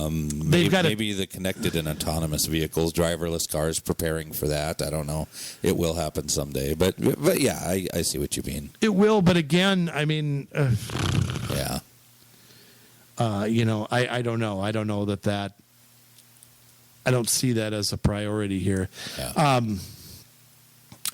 Maybe the connected and autonomous vehicles, driverless cars, preparing for that. I don't know. It will happen someday. But yeah, I see what you mean. It will, but again, I mean, Yeah. I don't know. I don't know that don't see that as a priority here. Yeah.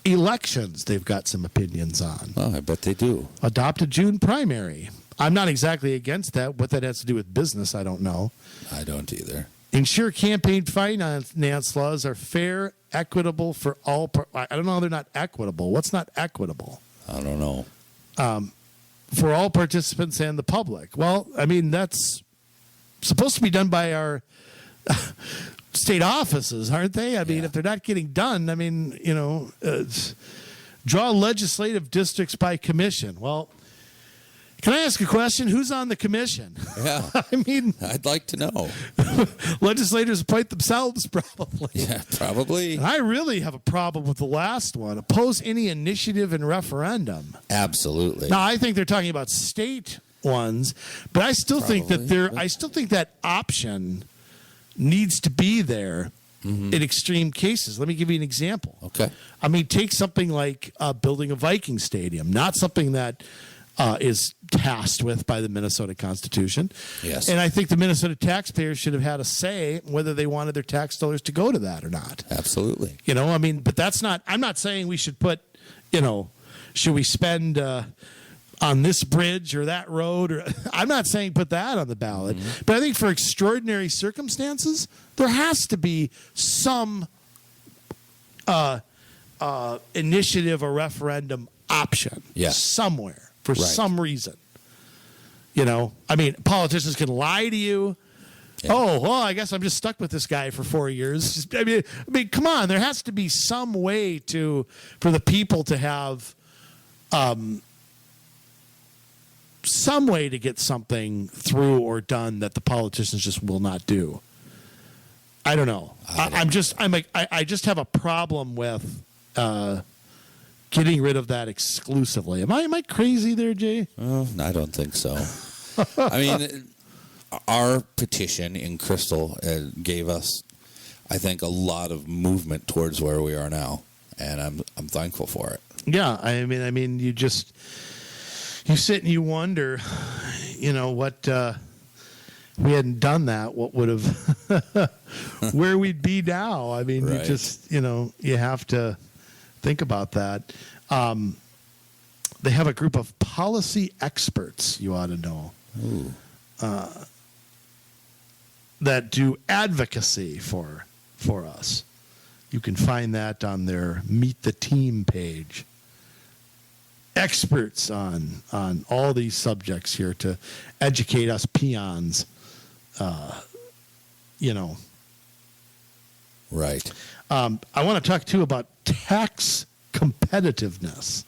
Elections, they've got some opinions on. Oh, I bet they do. Adopt a June primary. I'm not exactly against that. What that has to do with business, I don't know. I don't either. Ensure campaign finance laws are fair, equitable for all. I don't know how they're not equitable. What's not equitable? I don't know. For all participants and the public. Well, I mean, that's supposed to be done by our state offices, aren't they? I mean, if they're not getting done, I mean, draw legislative districts by commission. Well, can I ask a question? Who's on the commission? Yeah. I mean, I'd like to know. legislators appoint themselves, probably. Yeah, probably. And I really have a problem with the last one. Oppose any initiative and referendum. Absolutely. Now, I think they're talking about state ones, but I still think that option needs to be there in extreme cases. Let me give you an example. Okay. I mean, take something like building a Viking stadium, not something that is tasked with by the Minnesota Constitution. Yes. And I think the Minnesota taxpayers should have had a say whether they wanted their tax dollars to go to that or not. Absolutely. I mean, but that's not, I'm not saying we should put, should we spend on this bridge or that road? Or I'm not saying put that on the ballot. But I think for extraordinary circumstances, there has to be some initiative or referendum option somewhere for some reason. I mean, politicians can lie to you. Yeah. Oh, well, I guess I'm just stuck with this guy for 4 years. I mean, come on. There has to be some way for the people to have some way to get something through or done that the politicians just will not do. I don't know. I just have a problem with getting rid of that exclusively. Am I crazy there, Jay? I don't think so. I mean, our petition in Crystal gave us, I think, a lot of movement towards where we are now, and I'm thankful for it. Yeah, I mean, you sit and you wonder, what we hadn't done that, what would have, where we'd be now. I mean, right. You just, you have to think about that. They have a group of policy experts, you ought to know, that do advocacy for us. You can find that on their Meet the Team page. Experts on all these subjects here to educate us peons, Right. I want to talk, too, about tax competitiveness.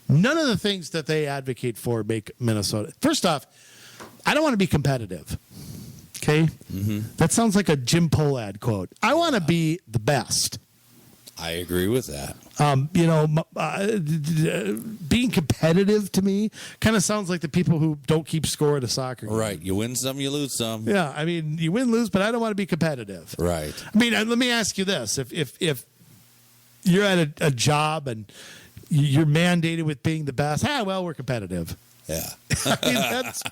None of the things that they advocate for make Minnesota. First off, I don't want to be competitive. Okay? Mm-hmm. That sounds like a Jim Pohlad quote. I want to be the best. I agree with that. Being competitive to me kind of sounds like the people who don't keep score at a soccer game. Right. You win some, you lose some. Yeah. I mean, you win, lose, but I don't want to be competitive. Right. I mean, let me ask you this. If you're at a job and you're mandated with being the best, we're competitive. Yeah. I mean, that's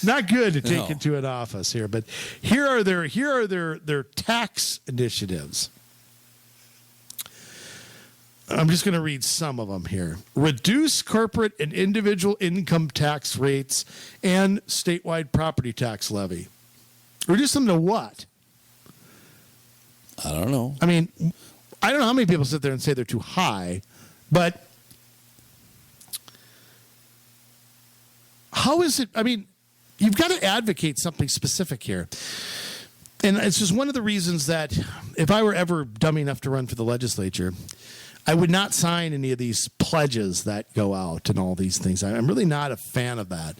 not good to take into an office here. But here are their tax initiatives. I'm just going to read some of them here. Reduce corporate and individual income tax rates and statewide property tax levy. Reduce them to what? I don't know. I mean, I don't know how many people sit there and say they're too high, but how is it? I mean, you've got to advocate something specific here. And it's just one of the reasons that if I were ever dumb enough to run for the legislature, I would not sign any of these pledges that go out and all these things. I'm really not a fan of that.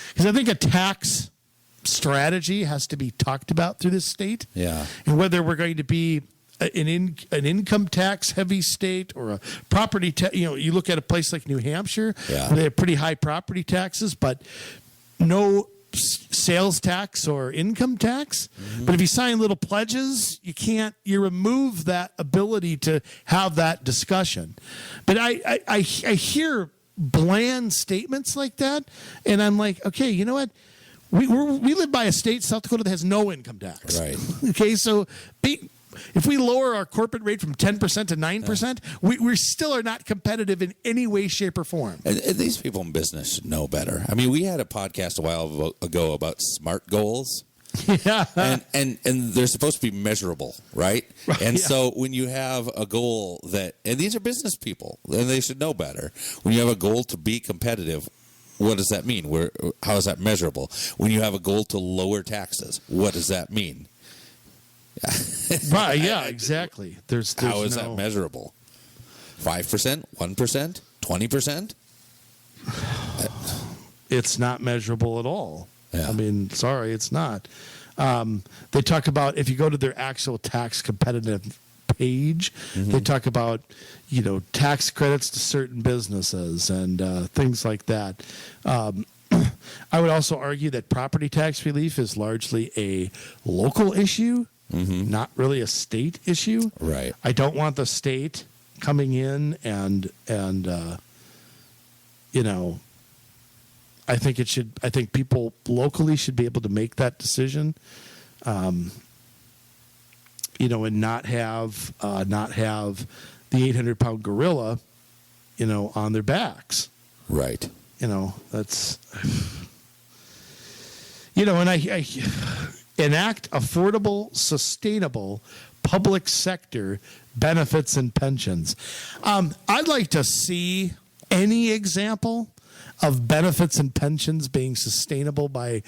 Because I think a tax strategy has to be talked about through this state. Yeah. And whether we're going to be an income tax heavy state or a property tax, you look at a place like New Hampshire, where they have pretty high property taxes, but no sales tax or income tax. Mm-hmm. But if you sign little pledges, you remove that ability to have that discussion. But I hear bland statements like that, and I'm like, okay, you know what? we live by a state, South Dakota, that has no income tax. Right. Okay, so if we lower our corporate rate from 10% to 9%, we still are not competitive in any way, shape, or form. And these people in business should know better. I mean, we had a podcast a while ago about SMART goals. Yeah. And they're supposed to be measurable, right? And yeah. so when you have a goal and these are business people, and they should know better. When you have a goal to be competitive, what does that mean? How is that measurable? When you have a goal to lower taxes, what does that mean? Right, yeah, exactly. There's how is that measurable? 5%, 1%, 20%? It's not measurable at all. Yeah. I mean, sorry, it's not. They talk about, if you go to their actual tax competitive page, they talk about, tax credits to certain businesses and things like that. I would also argue that property tax relief is largely a local issue, not really a state issue. Right. I don't want the state coming in and I think people locally should be able to make that decision, and not have the 800-pound gorilla, on their backs. Right. That's, and I enact affordable, sustainable public sector benefits and pensions. I'd like to see any example of benefits and pensions being sustainable by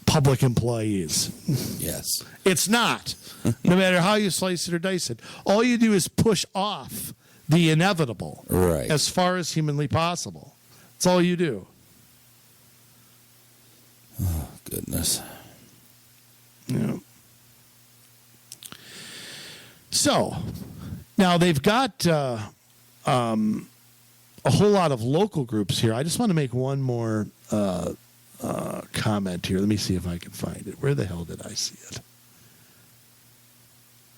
public employees. Yes. It's not. No matter how you slice it or dice it. All you do is push off the inevitable as far as humanly possible. That's all you do. Oh, goodness. Yeah. So, now they've got a whole lot of local groups here. I just want to make one more comment here. Let me see if I can find it. Where the hell did I see it?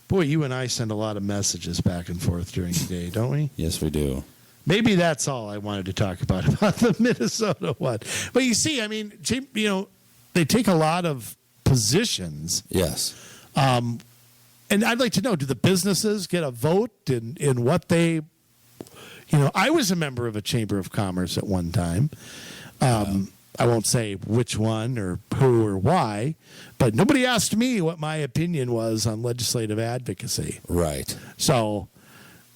Boy, you and I send a lot of messages back and forth during the day, don't we? Yes, we do. Maybe that's all I wanted to talk about the Minnesota one. But you see, I mean, they take a lot of positions. Yes. And I'd like to know, do the businesses get a vote in what they... I was a member of a chamber of commerce at one time. I won't say which one or who or why, but nobody asked me what my opinion was on legislative advocacy. Right. So,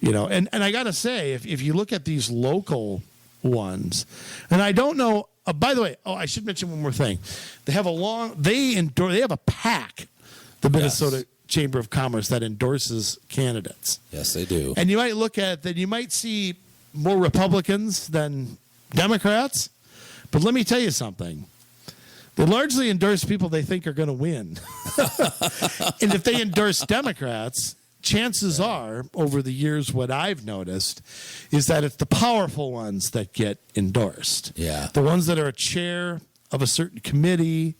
and I got to say, if you look at these local ones, and I don't know, by the way, I should mention one more thing. They have they have a PAC, the Minnesota Chamber of Commerce, that endorses candidates. Yes, they do. And you might look at that, you might see more Republicans than Democrats. But let me tell you something. They largely endorse people they think are going to win. And if they endorse Democrats, chances are, over the years, what I've noticed is that it's the powerful ones that get endorsed. Yeah. The ones that are a chair of a certain committee,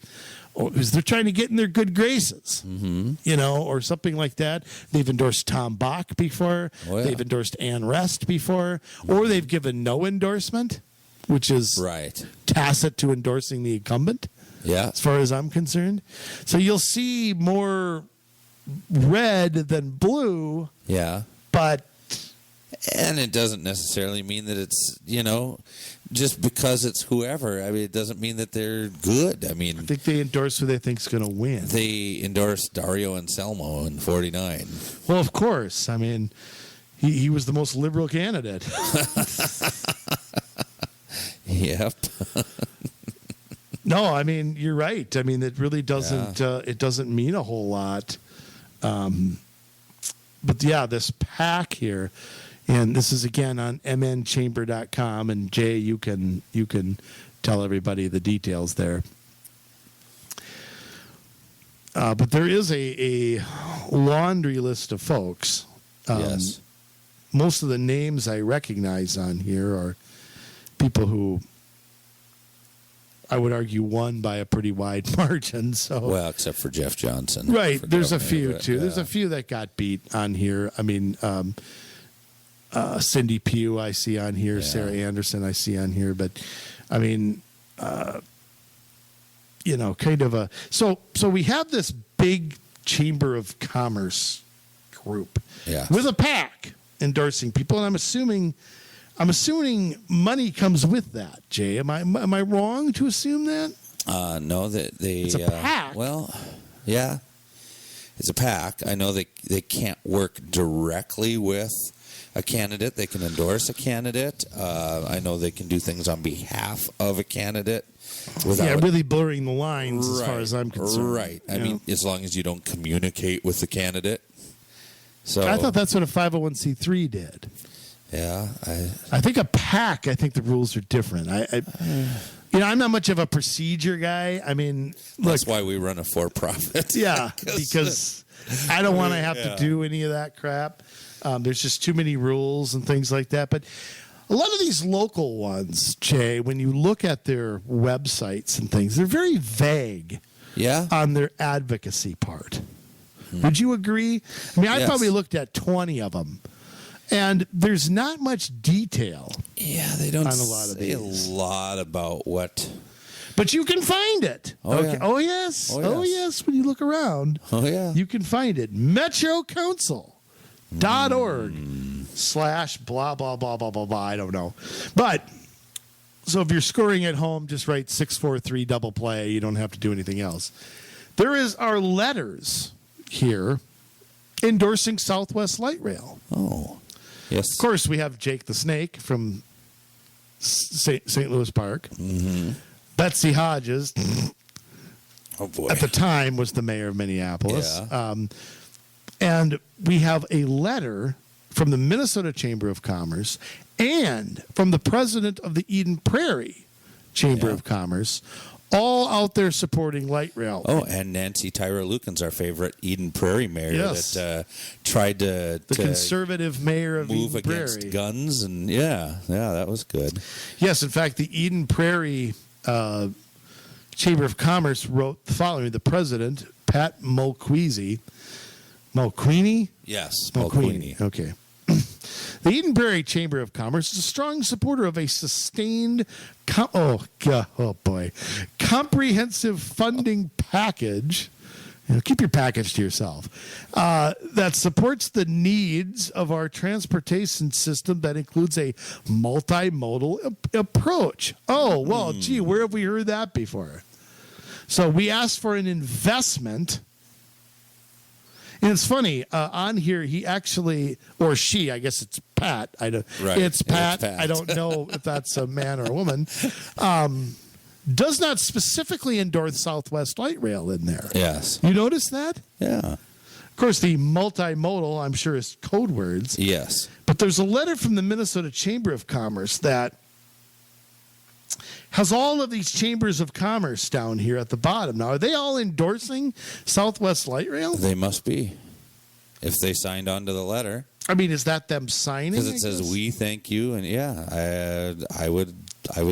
or because they're trying to get in their good graces, or something like that. They've endorsed Tom Bach before. Oh, yeah. They've endorsed Ann Rest before. Or they've given no endorsement, which is tacit to endorsing the incumbent, as far as I'm concerned. So you'll see more red than blue. Yeah. And it doesn't necessarily mean that it's, just because it's whoever. I mean, it doesn't mean that they're good. I mean, I think they endorse who they think's going to win. They endorsed Dario Anselmo in 49. Well, of course. I mean, he was the most liberal candidate. Yep. No, I mean, you're right. I mean, it really doesn't. It doesn't mean a whole lot. But this PAC here, and this is again on mnchamber.com. And Jay, you can tell everybody the details there. But there is a laundry list of folks. Yes. Most of the names I recognize on here are people who I would argue won by a pretty wide margin. So, well, except for Jeff Johnson. Right. There's a few, too. Yeah. There's a few that got beat on here. I mean, Cindy Pugh I see on here. Yeah. Sarah Anderson I see on here. But, I mean, kind of a so we have this big Chamber of Commerce group with a PAC endorsing people, and I'm assuming money comes with that. Jay, am I wrong to assume that? No, that it's a PAC. Well, yeah, it's a PAC. I know they can't work directly with a candidate. They can endorse a candidate. I know they can do things on behalf of a candidate. Really blurring the lines as far as I'm concerned. Right. I mean, as long as you don't communicate with the candidate. So I thought that's what a 501c3 did. Yeah. I think a PAC, I think the rules are different. I'm not much of a procedure guy. I mean, that's why we run a for-profit. Yeah, because I don't want to have to do any of that crap. There's just too many rules and things like that. But a lot of these local ones, Jay, when you look at their websites and things, they're very vague on their advocacy part. Would you agree? I mean, I probably looked at 20 of them, and there's not much detail. Yeah, they don't on a lot of these. A lot about what. But you can find it. Yeah. Oh, yes. Oh, yes. When you look around, you can find it. MetroCouncil.org/blah, blah, blah, blah, blah, blah. I don't know. But, so if you're scoring at home, just write 643 double play. You don't have to do anything else. There are letters here endorsing Southwest Light Rail. Oh, yes. Of course, we have Jake the Snake from St. Louis Park. Mm-hmm. Betsy Hodges, oh boy, at the time was the mayor of Minneapolis. Yeah. And we have a letter from the Minnesota Chamber of Commerce and from the president of the Eden Prairie Chamber of Commerce, all out there supporting light rail. Oh, and Nancy Tyra Lucan's our favorite Eden Prairie mayor that tried to conservative mayor of move Eden against Prairie. guns, and that was good. Yes, in fact, the Eden Prairie Chamber of Commerce wrote the following: the president, Pat Mulqueeny. Yes, Mulqueeny. Okay. The Eden Prairie Chamber of Commerce is a strong supporter of a sustained, comprehensive funding package. Keep your package to yourself. That supports the needs of our transportation system that includes a multimodal approach. Oh, well, gee, where have we heard that before? So we asked for an investment. And it's funny, on here, he actually, or she, I guess it's Pat. It's Pat. I don't know if that's a man or a woman. Does not specifically endorse Southwest Light Rail in there. Yes. You notice that? Yeah. Of course, the multimodal, I'm sure, is code words. Yes. But there's a letter from the Minnesota Chamber of Commerce that has all of these chambers of commerce down here at the bottom. Now, are they all endorsing Southwest Light Rail? They must be, if they signed on to the letter. I mean, is that them signing? Because it says, "We thank you," and I would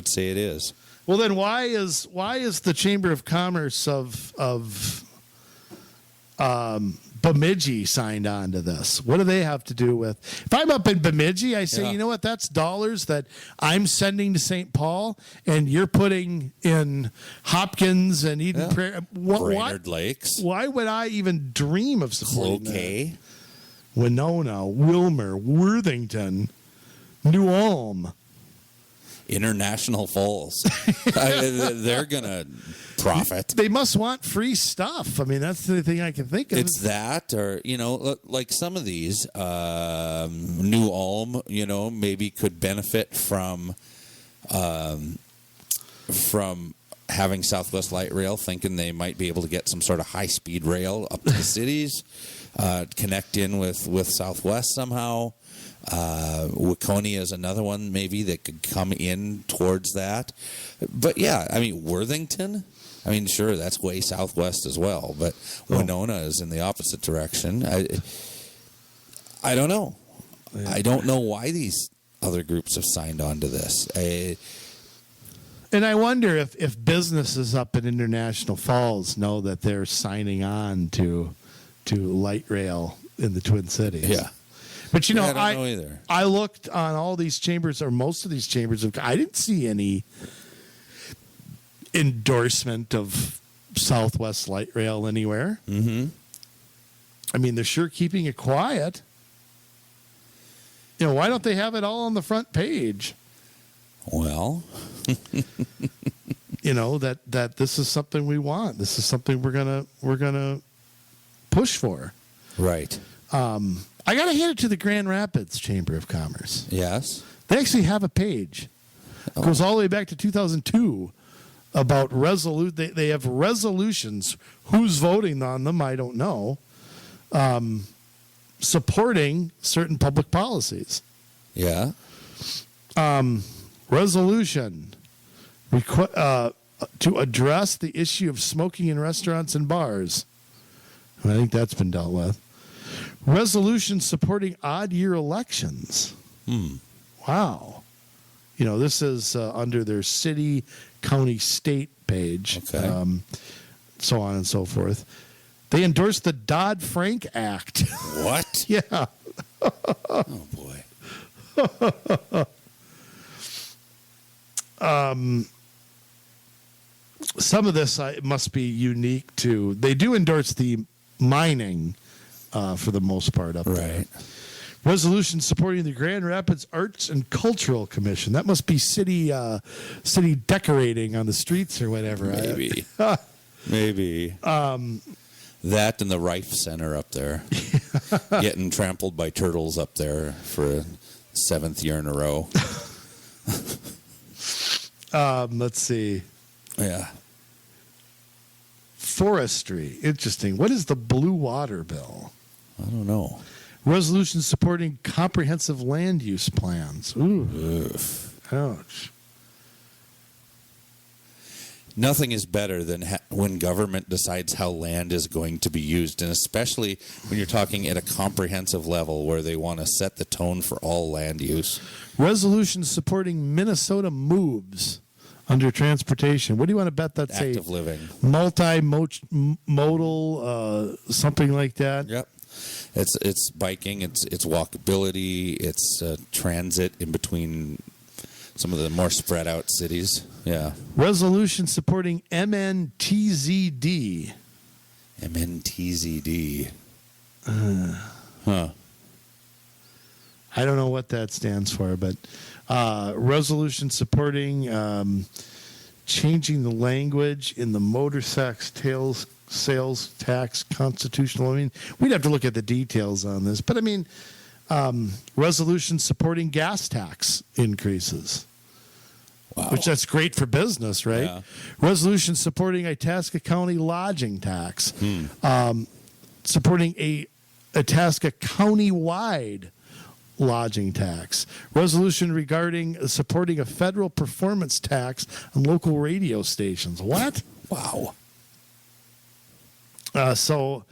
say it is. Well, then why is the Chamber of Commerce of Bemidji signed on to this? What do they have to do with? If I'm up in Bemidji, I say, you know what? That's dollars that I'm sending to St. Paul, and you're putting in Hopkins and Eden Prairie. Brainerd Lakes. Why would I even dream of supporting Cloquet, Winona, Wilmer, Worthington, New Ulm, International Falls? They're gonna profit. They must want free stuff. I mean, that's the thing I can think of. It's that, or like some of these, New Ulm, maybe could benefit from having Southwest Light Rail, thinking they might be able to get some sort of high-speed rail up to the cities, connect in with Southwest somehow. Waconia is another one maybe that could come in towards that. But yeah, I mean, Worthington, I mean, sure, that's way southwest as well, but Winona is in the opposite direction. I don't know. Yeah. I don't know why these other groups have signed on to this. And I wonder if businesses up in International Falls know that they're signing on to light rail in the Twin Cities. Yeah. But I don't know either. I looked on all these chambers, or most of these chambers. I didn't see any endorsement of Southwest Light Rail anywhere. Mm-hmm. I mean, they're sure keeping it quiet. You know, why don't they have it all on the front page? Well, you know, that this is something we want. This is something we're gonna push for. right. I gotta hand it to the Grand Rapids Chamber of Commerce. Yes. They actually have a page. It goes all the way back to 2002 about They have resolutions. Who's voting on them? I don't know. Supporting certain public policies. Yeah. Resolution to address the issue of smoking in restaurants and bars. And I think that's been dealt with. Resolution supporting odd year elections. Wow. You know, this is under their city, county, state page. Okay. So on and so forth. They endorsed the Dodd-Frank Act. What? Yeah. Oh, boy. Some of this must be unique to. They do endorse the mining for the most part up there. Right. Resolution supporting the Grand Rapids Arts and Cultural Commission. That must be city decorating on the streets or whatever. Maybe. Maybe. That and the Rife Center up there. Getting trampled by turtles up there for a 7th year in a row. Let's see. Yeah. Forestry. Interesting. What is the Blue Water Bill? I don't know. Resolution supporting comprehensive land use plans. Ooh. Ouch. Nothing is better than when government decides how land is going to be used, and especially when you're talking at a comprehensive level where they want to set the tone for all land use. Resolution supporting Minnesota moves under transportation. What do you want to bet that's Active living. Multimodal, something like that? Yep. It's biking, it's walkability, it's transit in between some of the more spread out cities. Yeah. Resolution supporting MNTZD. MNTZD. I don't know what that stands for, but resolution supporting changing the language in the motor sales tax constitutional. I mean, we'd have to look at the details on this, but I mean, resolution supporting gas tax increases. Wow. Which that's great for business, right? Yeah. Resolution supporting Itasca County lodging tax. Supporting a Itasca County-wide lodging tax. Resolution regarding supporting a federal performance tax on local radio stations. What? Wow. So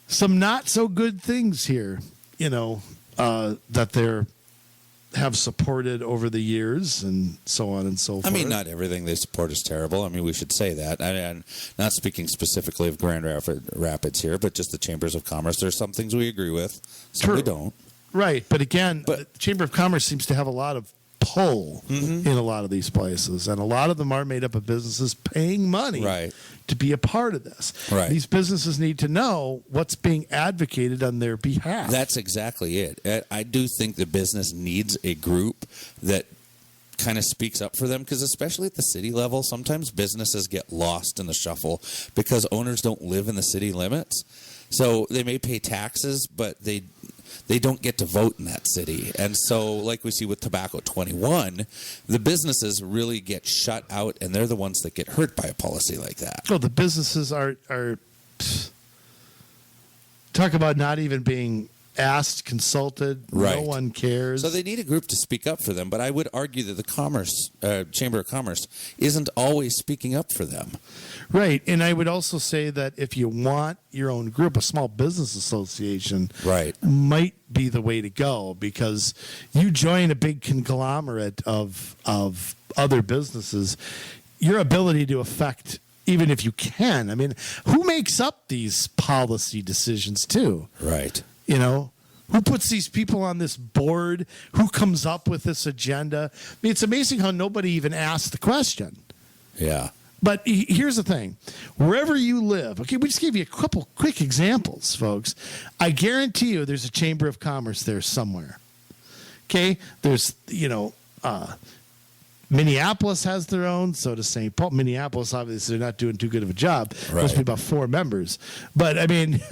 some not so good things here, you know, that they're have supported over the years and so on and so forth. I mean, not everything they support is terrible. I mean, we should say that. I'm not speaking specifically of Grand Rapids here, but just the Chambers of Commerce. There are some things we agree with, some we don't. Right, but again, the Chamber of Commerce seems to have a lot of pull in a lot of these places, and a lot of them are made up of businesses paying money to be a part of this. Right. These businesses need to know what's being advocated on their behalf. That's exactly it. I do think the business needs a group that kind of speaks up for them, because especially at the city level, sometimes businesses get lost in the shuffle because owners don't live in the city limits. So they may pay taxes, but they don't get to vote in that city. And so, like we see with Tobacco 21, the businesses really get shut out, and they're the ones that get hurt by a policy like that. Oh, the businesses are talk about not even being asked, consulted. Right. No one cares. So they need a group to speak up for them, but I would argue that the Chamber of Commerce isn't always speaking up for them. Right, and I would also say that if you want your own group, a small business association might be the way to go, because you join a big conglomerate of other businesses, your ability to affect, even if you can, I mean, who makes up these policy decisions too? Right. You know, who puts these people on this board? Who comes up with this agenda? I mean, it's amazing how nobody even asked the question. Yeah. But here's the thing. Wherever you live, okay, we just gave you a couple quick examples, folks. I guarantee you there's a chamber of commerce there somewhere. Okay? There's, Minneapolis has their own, so does St. Paul. Minneapolis, obviously, they're not doing too good of a job. Right. Must be about 4 members. But, I mean,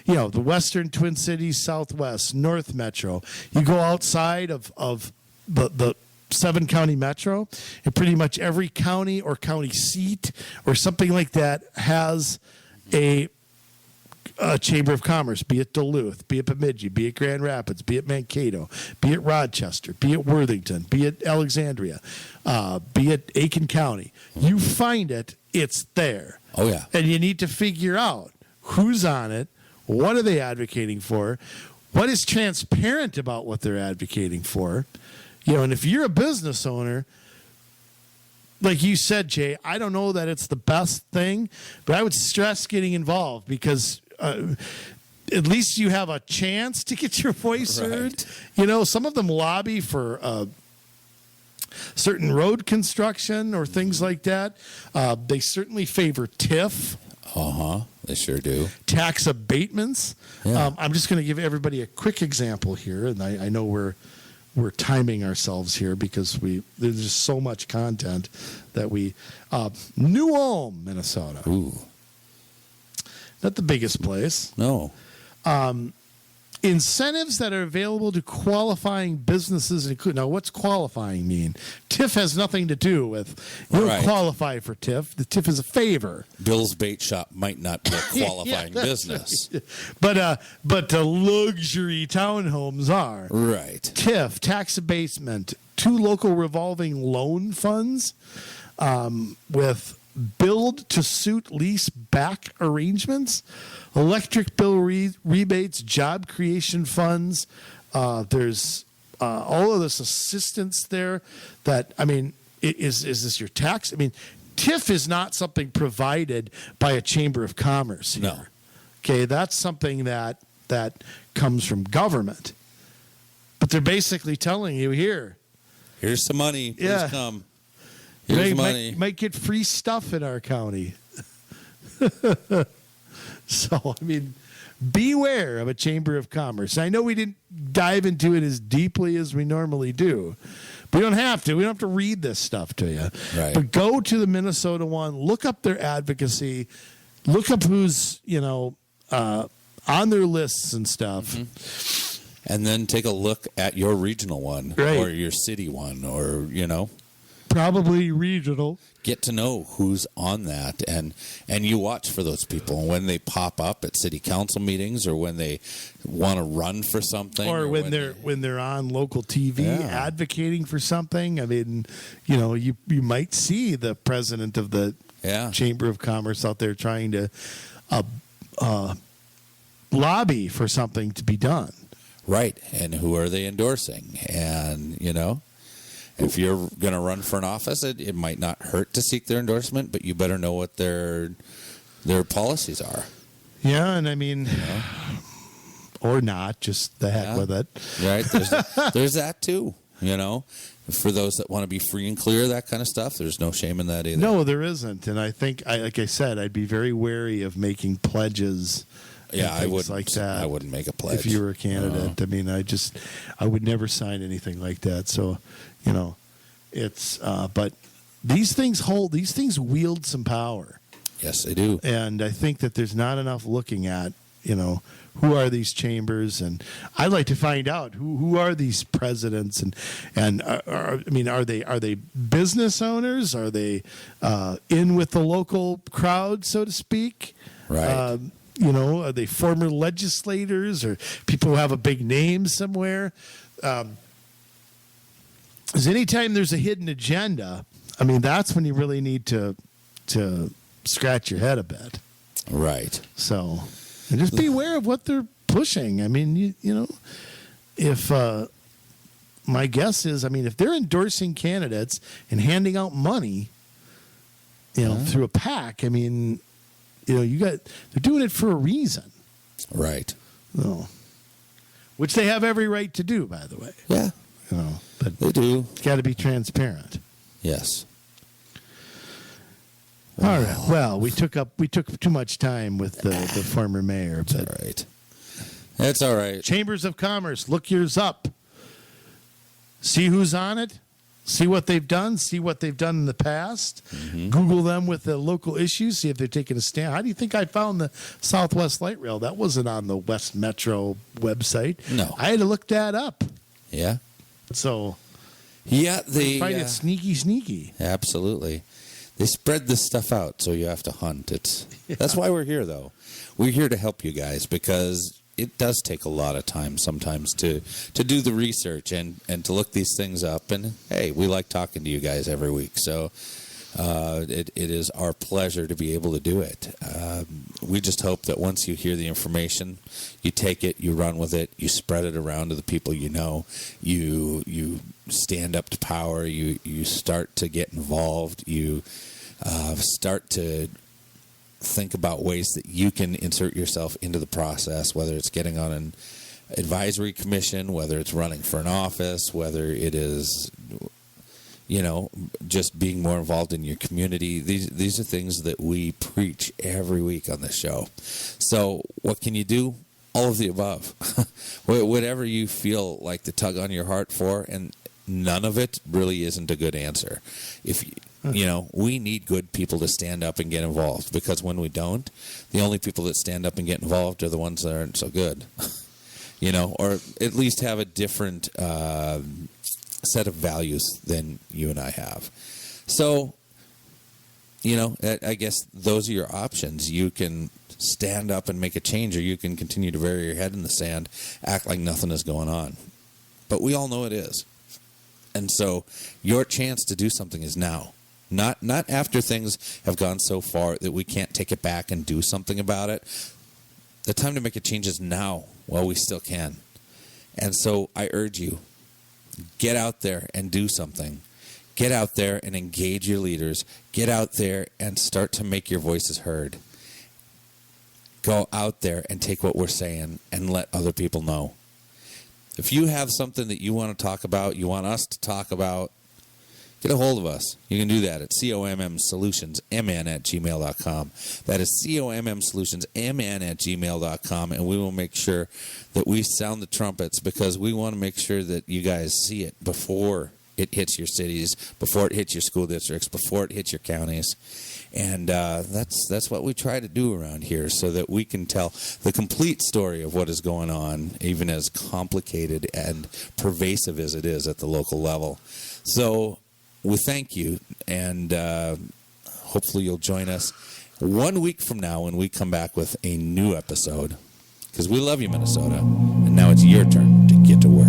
the Western Twin Cities, Southwest, North Metro. You go outside of the 7-county metro, and pretty much every county or county seat or something like that has a chamber of commerce, be it Duluth, be it Bemidji, be it Grand Rapids, be it Mankato, be it Rochester, be it Worthington, be it Alexandria, be it Aiken County. You find it, it's there. Oh, yeah. And you need to figure out who's on it, what are they advocating for, what is transparent about what they're advocating for. And if you're a business owner, like you said, Jay, I don't know that it's the best thing, but I would stress getting involved because at least you have a chance to get your voice heard. Some of them lobby for certain road construction or things like that. They certainly favor TIF. They sure do. Tax abatements. Yeah. I'm just going to give everybody a quick example here, and I know we're timing ourselves here because there's just so much content that New Ulm, Minnesota. Ooh. Not the biggest place. No. Incentives that are available to qualifying businesses. Now, what's qualifying mean? TIF has nothing to do with, you don't qualify for TIF. The TIF is a favor. Bill's Bait Shop might not be a qualifying business. But the luxury townhomes are. Right. TIF, tax abatement, 2 local revolving loan funds with build-to-suit lease back arrangements, electric bill rebates, job creation funds. There's all of this assistance there that, is this your tax? TIF is not something provided by a chamber of commerce here. No. Okay, that's something that comes from government. But they're basically telling you, here's some money. Please come. Here's money. Might get free stuff in our county. So, beware of a chamber of commerce. I know we didn't dive into it as deeply as we normally do. We don't have to. We don't have to read this stuff to you. Right. But go to the Minnesota one. Look up their advocacy. Look up who's, on their lists and stuff. Mm-hmm. And then take a look at your regional one or your city one or, Probably regional. Get to know who's on that, and you watch for those people. And when they pop up at city council meetings, or when they want to run for something, or when they're on local TV advocating for something. You might see the president of the Chamber of Commerce out there trying to lobby for something to be done. Right, and who are they endorsing? And if you're going to run for an office, it might not hurt to seek their endorsement, but you better know what their policies are. Yeah, and or not, just the heck with it. Right, there's that too, For those that want to be free and clear, that kind of stuff, there's no shame in that either. No, there isn't. And I think, like I said, I'd be very wary of making pledges. Yeah, I wouldn't. Like that. I wouldn't make a pledge if you were a candidate. I would never sign anything like that. So, it's. But these things wield some power. Yes, they do. And I think that there's not enough looking at. Who are these chambers? And I'd like to find out who are these presidents and are they business owners? Are they in with the local crowd, so to speak? Right. Are they former legislators or people who have a big name somewhere? Because anytime there's a hidden agenda, that's when you really need to scratch your head a bit. Right. So, and just be aware of what they're pushing. If my guess is, if they're endorsing candidates and handing out money, through a PAC, they're doing it for a reason. Right. Which they have every right to do, by the way. Yeah. But they do. It's got to be transparent. Yes. All right. Well, we took too much time with the former mayor. It's all right. It's all right. Chambers of Commerce, look yours up. See who's on it. See what they've done. See what they've done in the past. Mm-hmm. Google them with the local issues. See if they're taking a stand. How do you think I found the Southwest Light Rail? That wasn't on the West Metro website. No. I had to look that up. Yeah. So, yeah, they find it sneaky. Absolutely. They spread this stuff out, so you have to hunt. That's why we're here, though. We're here to help you guys because it does take a lot of time sometimes to do the research and to look these things up. And, hey, we like talking to you guys every week. So it is our pleasure to be able to do it. We just hope that once you hear the information, you take it, you run with it, you spread it around to the people you know, you stand up to power, you start to get involved, you start to think about ways that you can insert yourself into the process, whether it's getting on an advisory commission, whether it's running for an office, whether it is, just being more involved in your community. These are things that we preach every week on this show. So what can you do? All of the above. Whatever you feel like the tug on your heart for, and none of it really isn't a good answer. We need good people to stand up and get involved, because when we don't, the only people that stand up and get involved are the ones that aren't so good, or at least have a different set of values than you and I have. So, I guess those are your options. You can stand up and make a change, or you can continue to bury your head in the sand, act like nothing is going on. But we all know it is. And so your chance to do something is now. Not after things have gone so far that we can't take it back and do something about it. The time to make a change is now, while we still can. And so I urge you, get out there and do something. Get out there and engage your leaders. Get out there and start to make your voices heard. Go out there and take what we're saying and let other people know. If you have something that you want to talk about, you want us to talk about, get a hold of us. You can do that at commsolutionsmn@gmail.com. That is commsolutionsmn@gmail.com, and we will make sure that we sound the trumpets, because we want to make sure that you guys see it before it hits your cities, before it hits your school districts, before it hits your counties. And that's what we try to do around here, so that we can tell the complete story of what is going on, even as complicated and pervasive as it is at the local level. So we thank you, and hopefully you'll join us 1 week from now when we come back with a new episode, because we love you, Minnesota. And now it's your turn to get to work.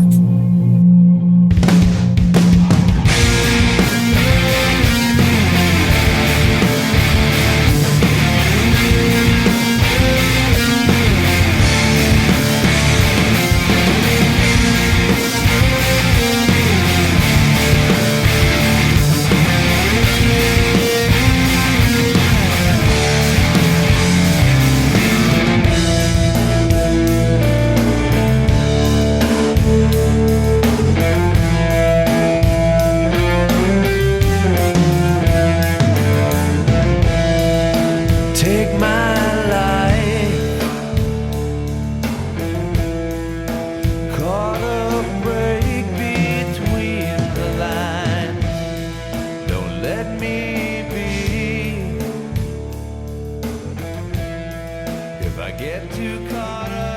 Get too caught up